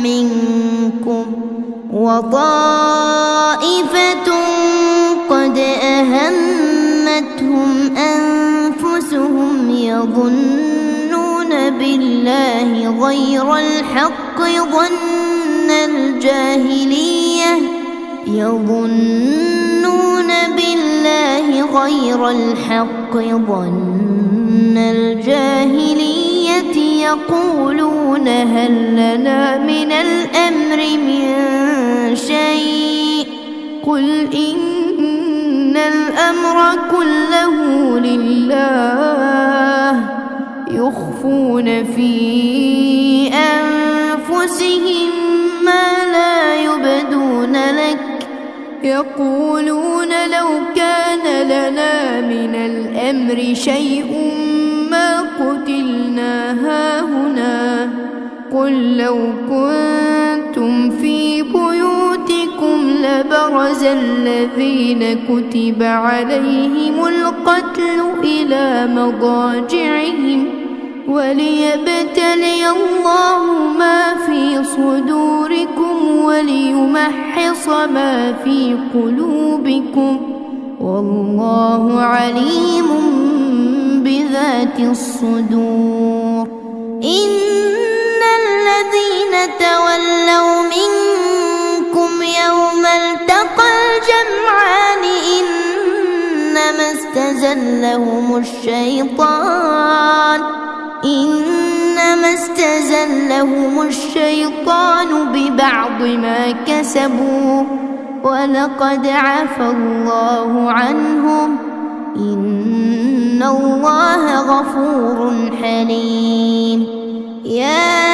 منكم وطائفة قد أهمتهم أنفسهم يظنون بالله غير الحق ظن الجاهلية يقولون هل لنا من الأمر من شيء قل إن الأمر كله لله يخفون في أنفسهم ما لا يبدون لك يقولون لو كان لنا من الأمر شيء ما قتلنا هاهنا قل لو كنتم في بيوتكم لبرز الذين كتب عليهم القتل إلى مضاجعهم وليبتلي الله ما في صدوركم وليمحص ما في قلوبكم والله عليم بذات الصدور. إن الذين تولوا منكم يوم التقى الجمعان إنما استزلهم الشيطان ببعض ما كسبوا ولقد عفى الله عنهم إن الله غفور حليم. يا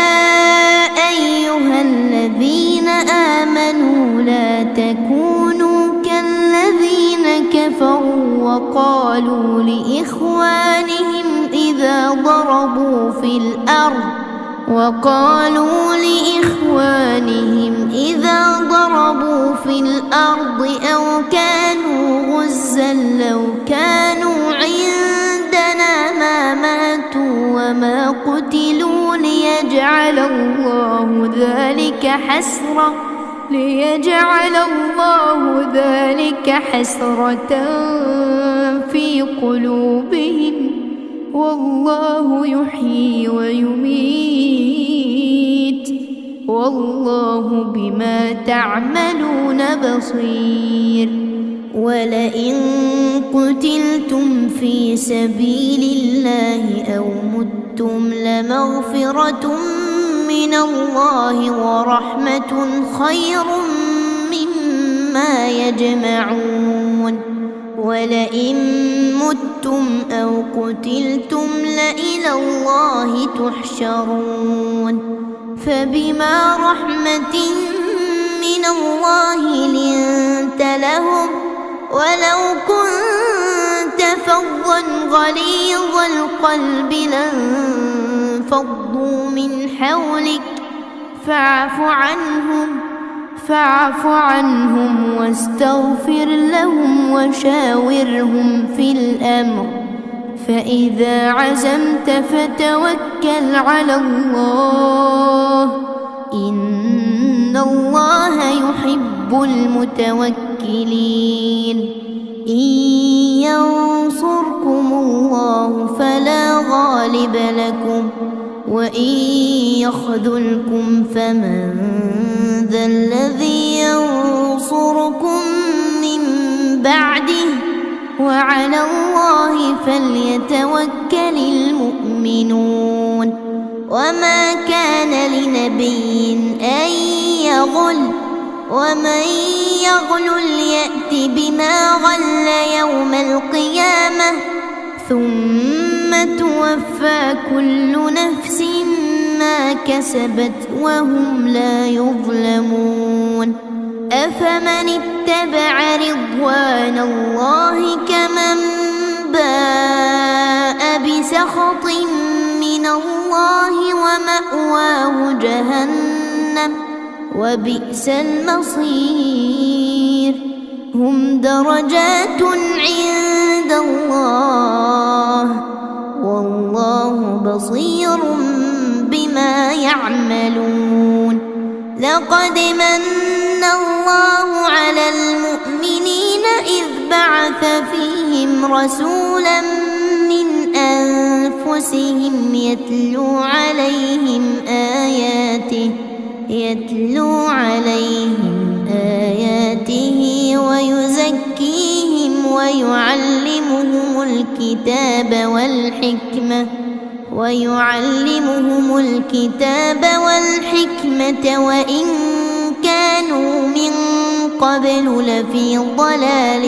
أيها الذين آمنوا لا تكونوا كالذين كفروا وقالوا لإخوانهم إذا ضربوا في الأرض أو كانوا غزا لو كانوا عندنا ما ماتوا وما قتلوا ليجعل الله ذلك حسرة في قلوبهم والله يحيي ويميت والله بما تعملون بصير. ولئن قتلتم في سبيل الله أو متم لمغفرة من الله ورحمة خير مما يجمعون. ولئن متم أو قتلتم لإلى الله تحشرون. فبما رحمة من الله لنت لهم ولو كنت فظا غليظ القلب لانفضوا من حولك فاعف عنهم واستغفر لهم وشاورهم في الأمر فإذا عزمت فتوكل على الله إن الله يحب المتوكلين. إن ينصركم الله فلا غالب لكم وإن يخذلكم فمن ذا الذي ينصركم من بعده وعلى الله فليتوكل المؤمنون. وما كان لنبي أن يغل ومن يغل يأت بما غل يوم القيامة ثم توفى كل نفس ما كسبت وهم لا يظلمون. أفمن اتبع رضوان الله كمن باء بسخط من الله ومأواه جهنم وبئس المصير. هم درجات عند الله والله بصير بما يعملون. لقد من فيهم رسولا من أنفسهم يتلو عليهم آياته ويزكيهم ويعلمهم الكتاب والحكمة وإن كانوا من قبل لفي ضلال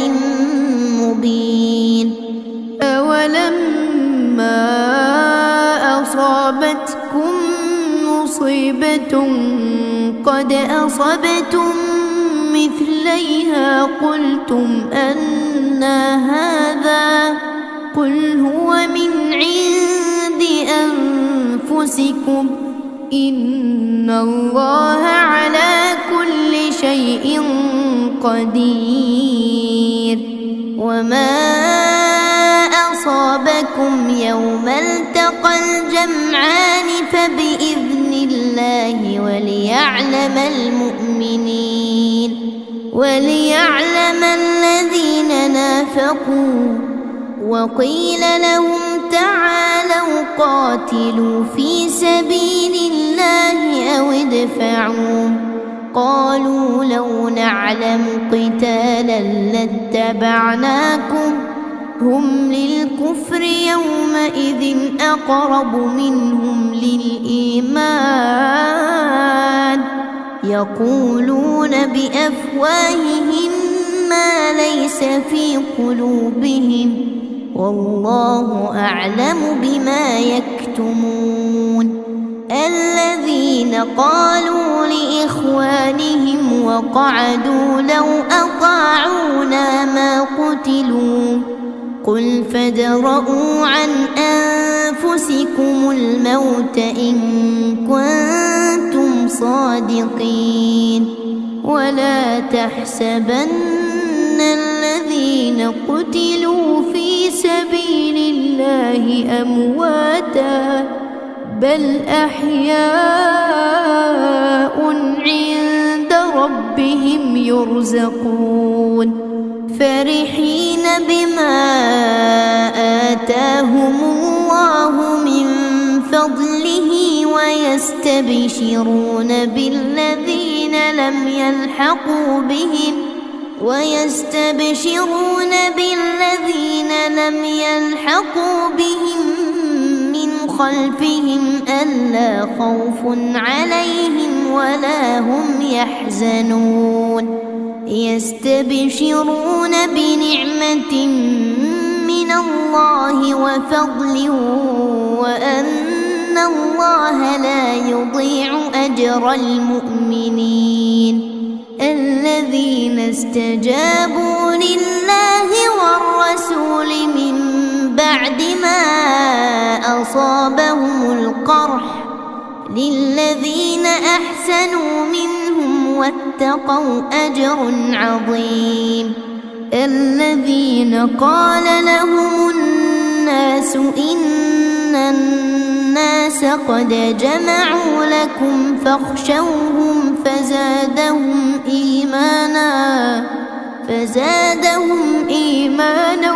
مبين. أولما أصابتكم مصيبة قد أصبتم مثليها قلتم أنى هذا قل هو من عند أنفسكم إن الله على كل شيء قدير. وما أصابكم يوم التقى الجمعان فبإذن الله وليعلم الذين نافقوا وقيل لهم تعالوا قاتلوا في سبيل الله أو ادفعوا قالوا لو نعلم قتالا لاتبعناكم هم للكفر يومئذ أقرب منهم للإيمان يقولون بأفواههم ما ليس في قلوبهم والله أعلم بما يكتمون. الذين قالوا لإخوانهم وقعدوا لو أطاعونا ما قتلوا قل فادرءوا عن أنفسكم الموت إن كنتم صادقين ولا تحسبن الذين قتلوا في سبيل الله أمواتا بل أحياء عند ربهم يرزقون فرحين بما آتاهم الله من فضله ويستبشرون بالذين لم يلحقوا بهم من خلفهم ألا خوف عليهم ولا هم يحزنون يستبشرون بنعمة من الله وفضل وأن الله لا يضيع أجر المؤمنين. الذين استجابوا لله والرسول من بعد ما أصابهم القرح للذين أحسنوا منهم واتقوا أجر عظيم. الذين قال لهم الناس إن الناس قد جمعوا لكم فاخشوهم فزادهم إيمانا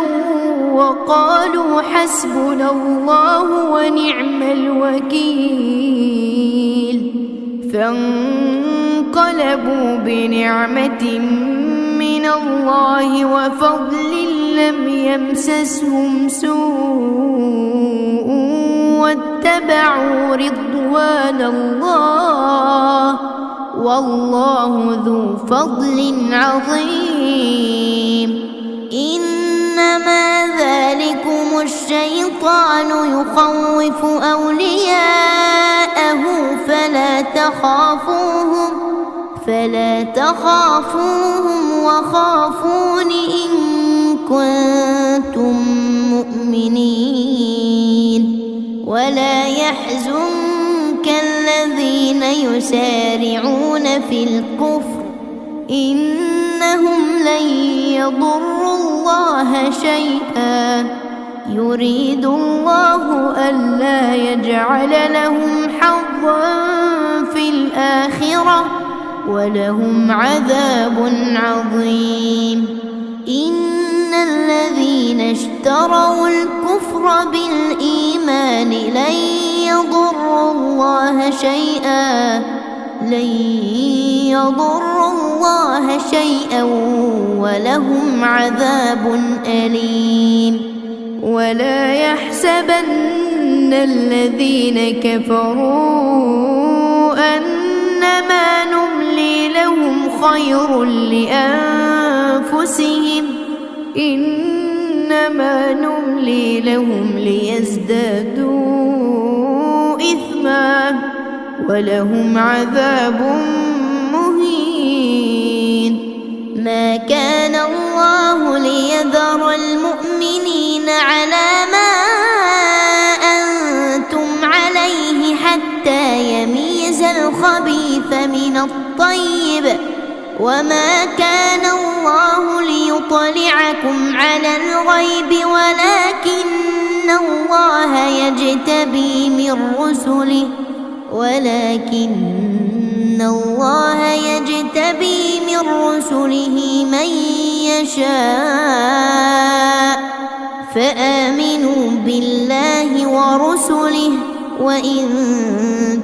وقالوا حسبنا الله ونعم الوكيل فانقلبوا بنعمة من الله وفضل لم يمسسهم سوء واتبعوا رضوان الله والله ذو فضل عظيم. إنما ذلكم الشيطان يخوف أولياءه فلا تخافوهم وخافون إن كنتم مؤمنين. ولا يحزنك الذين يسارعون في الكفر إنهم لن يضروا الله شيئا يريد الله ألا يجعل لهم حظا في الآخرة ولهم عذاب عظيم. الذين اشتروا الكفر بالإيمان لن يضروا الله شيئا ولهم عذاب أليم. ولا يحسبن الذين كفروا أنما نملي لهم خير لأنفسهم إنما نملي لهم ليزدادوا إثما ولهم عذاب مهين. ما كان الله ليذر المؤمنين على ما أنتم عليه حتى يميز الخبيث من الطيب وما كان الله ليطلعكم على الغيب ولكن الله يجتبي من رسله من يشاء فآمنوا بالله ورسله وإن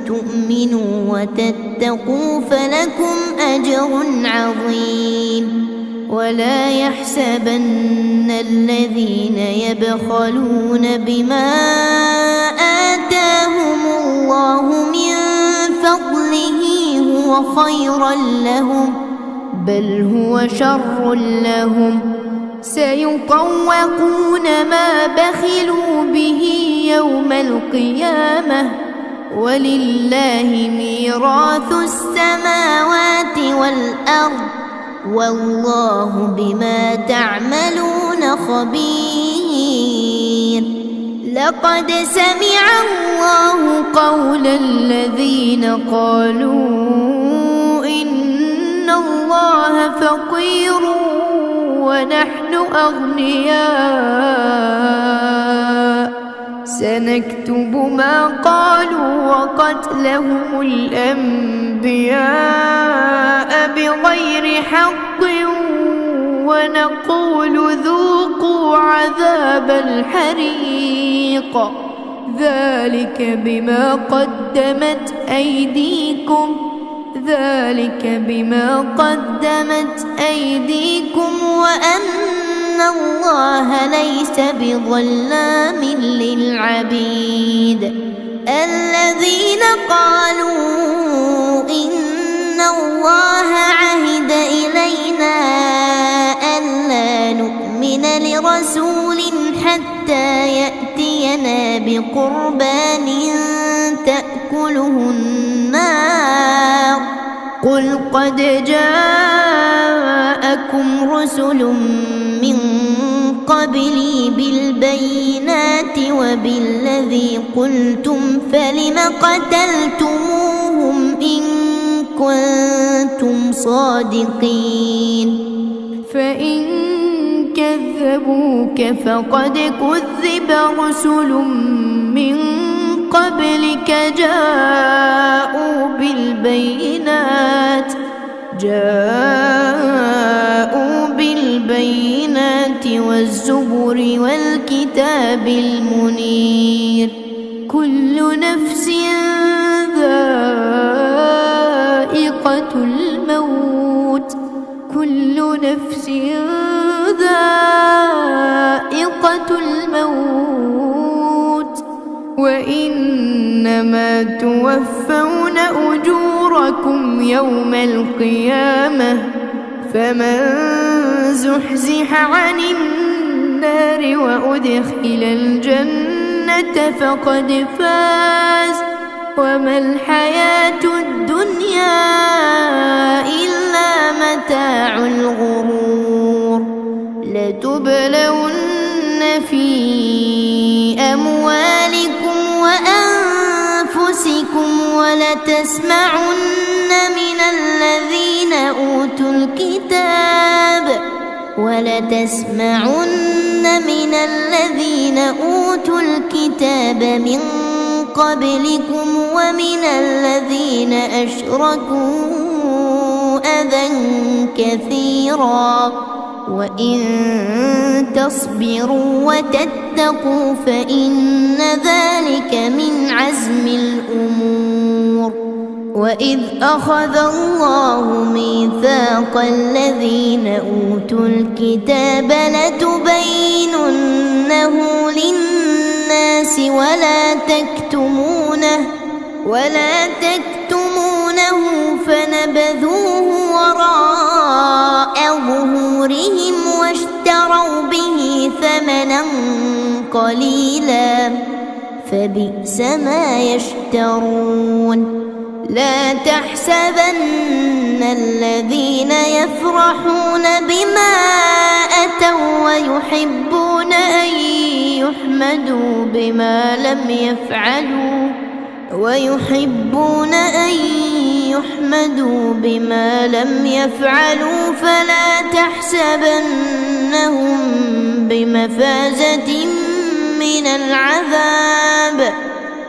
تؤمنوا وتتقوا فلكم أجر عظيم. ولا يحسبن الذين يبخلون بما آتاهم الله من فضله هو خيرا لهم بل هو شر لهم سيطوقون ما بخلوا به يوم القيامة ولله ميراث السماوات والأرض والله بما تعملون خبير. لقد سمع الله قول الذين قالوا إن الله فقير ونحن أغنياء سنكتب ما قالوا وقتلهم الأنبياء بغير حق ونقول ذوقوا عذاب الحريق ذلك بما قدمت أيديكم وأن الله ليس بظلام للعبيد. الذين قالوا إن الله عهد إلينا ألا نؤمن لرسول حتى يأتينا بقربان تأكله النار قل قد جاءكم رسل من قبلي بالبينات وبالذي قلتم فلم قتلتموهم إن كنتم صادقين. فإن كذبوك فقد كذب رسل من قبلك جاءوا بالبينات والزبر والكتاب المنير. كل نفس ذائقة الموت وإنما توفون أجوركم يوم القيامة فمن زحزح عن النار وأدخل الجنة فقد فاز وما الحياة الدنيا إلا متاع الغرور. لتبلون في أموالكم وأنفسكم ولتسمعن من الذين أوتوا الكتاب من قبلكم ومن الذين أشركوا أذى كثيرا وإن تصبروا وتتقوا فإن ذلك من عزم الأمور. وإذ أخذ الله ميثاق الذين أوتوا الكتاب لتبيننه للناس ولا تكتمونه فنبذوه وراء ظهورهم واشتروا به ثمنا قليلا فبئس ما يشترون. لا تحسبن الذين يفرحون بما أتوا ويحبون أن يحمدوا بما لم يفعلوا فلا تحسبنهم بمفازة من العذاب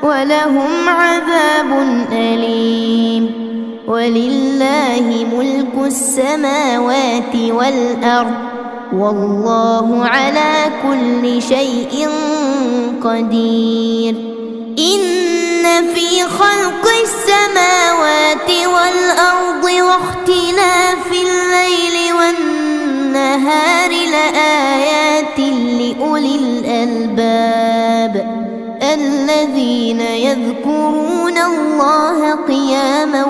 ولهم عذاب أليم. ولله ملك السماوات والأرض والله على كل شيء قدير. إن في خلق السماوات والأرض واختلاف الليل والنهار لآيات لأولي الألباب الذين يذكرون الله قياما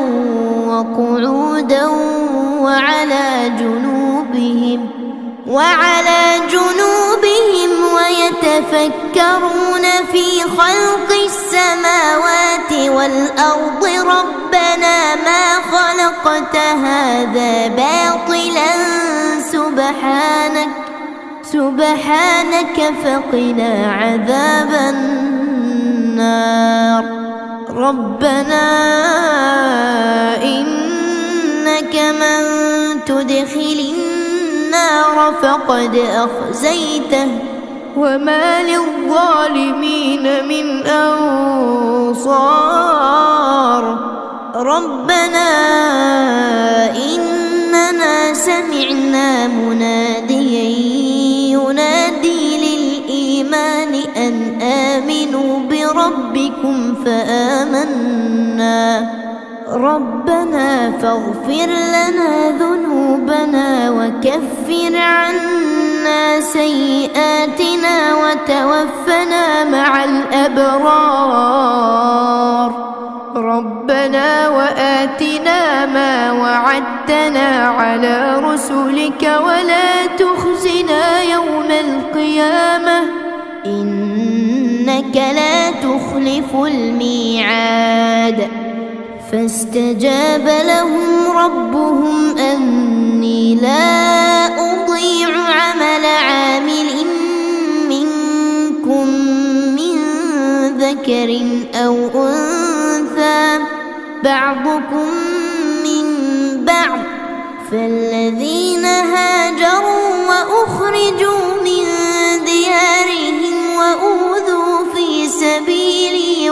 وقعودا وعلى جنوبهم ويتفكرون في خلق السماوات والأرض ربنا ما خلقت هذا باطلا سبحانك فقنا عذاب النار. ربنا إنك من تدخل النار فقد أخزيته وما للظالمين من أنصار. ربنا إننا سمعنا مناديا ينادي للإيمان أن آمنوا بربكم فآمنا. ربنا فاغفر لنا ذنوبنا وكفر عنا سيئاتنا وتوفنا مع الأبرار. ربنا وآتنا ما وعدتنا على رسلك ولا تخزنا يوم القيامة إنك لا تخلف الميعاد. فاستجاب لهم ربهم أني لا أضيع عمل عامل منكم من ذكر أو أنثى بعضكم من بعض فالذين هاجروا وأخرجوا من ديارهم وأوذوا في سبيلي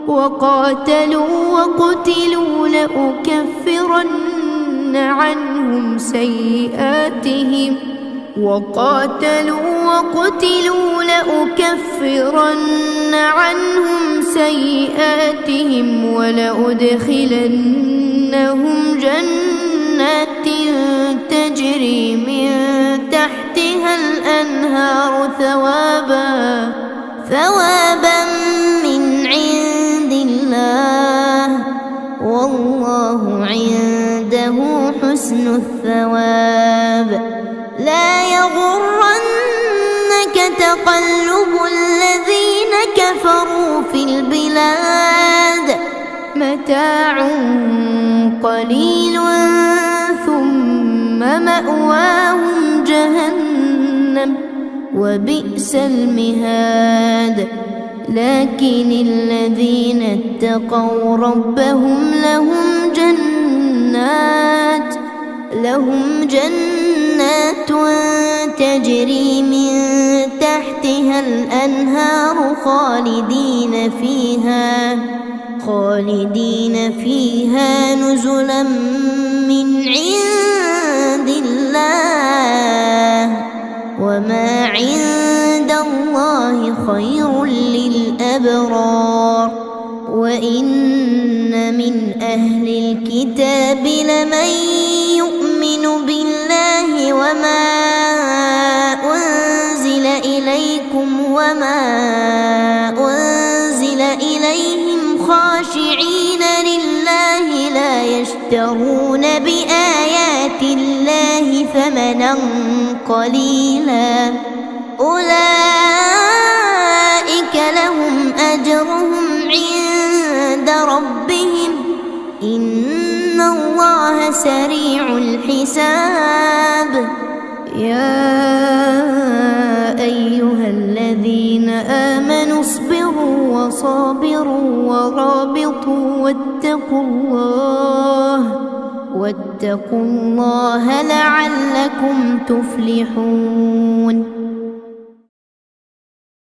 وقاتلوا لأكفرن عنهم سيئاتهم ولأدخلنهم جنات تجري من تحتها الأنهار ثوابا من عند الله والله عنده حسن الثواب. لا يغرنك تقلب الذين كفروا في البلاد متاع قليل ثم مأواهم جهنم وبئس المهاد. لكن الذين اتقوا ربهم لهم جنات تجري من تحتها الأنهار خالدين فيها نزلا من عند الكتاب لمن يؤمن بالله وما أنزل إليكم وما أنزل إليهم خاشعين لله لا يشترون بآيات الله ثمنا قليلا أولئك لهم أجرهم عند ربهم إن الله سريع الحساب يا أيها الذين آمنوا اصبروا وصابروا ورابطوا واتقوا الله لعلكم تفلحون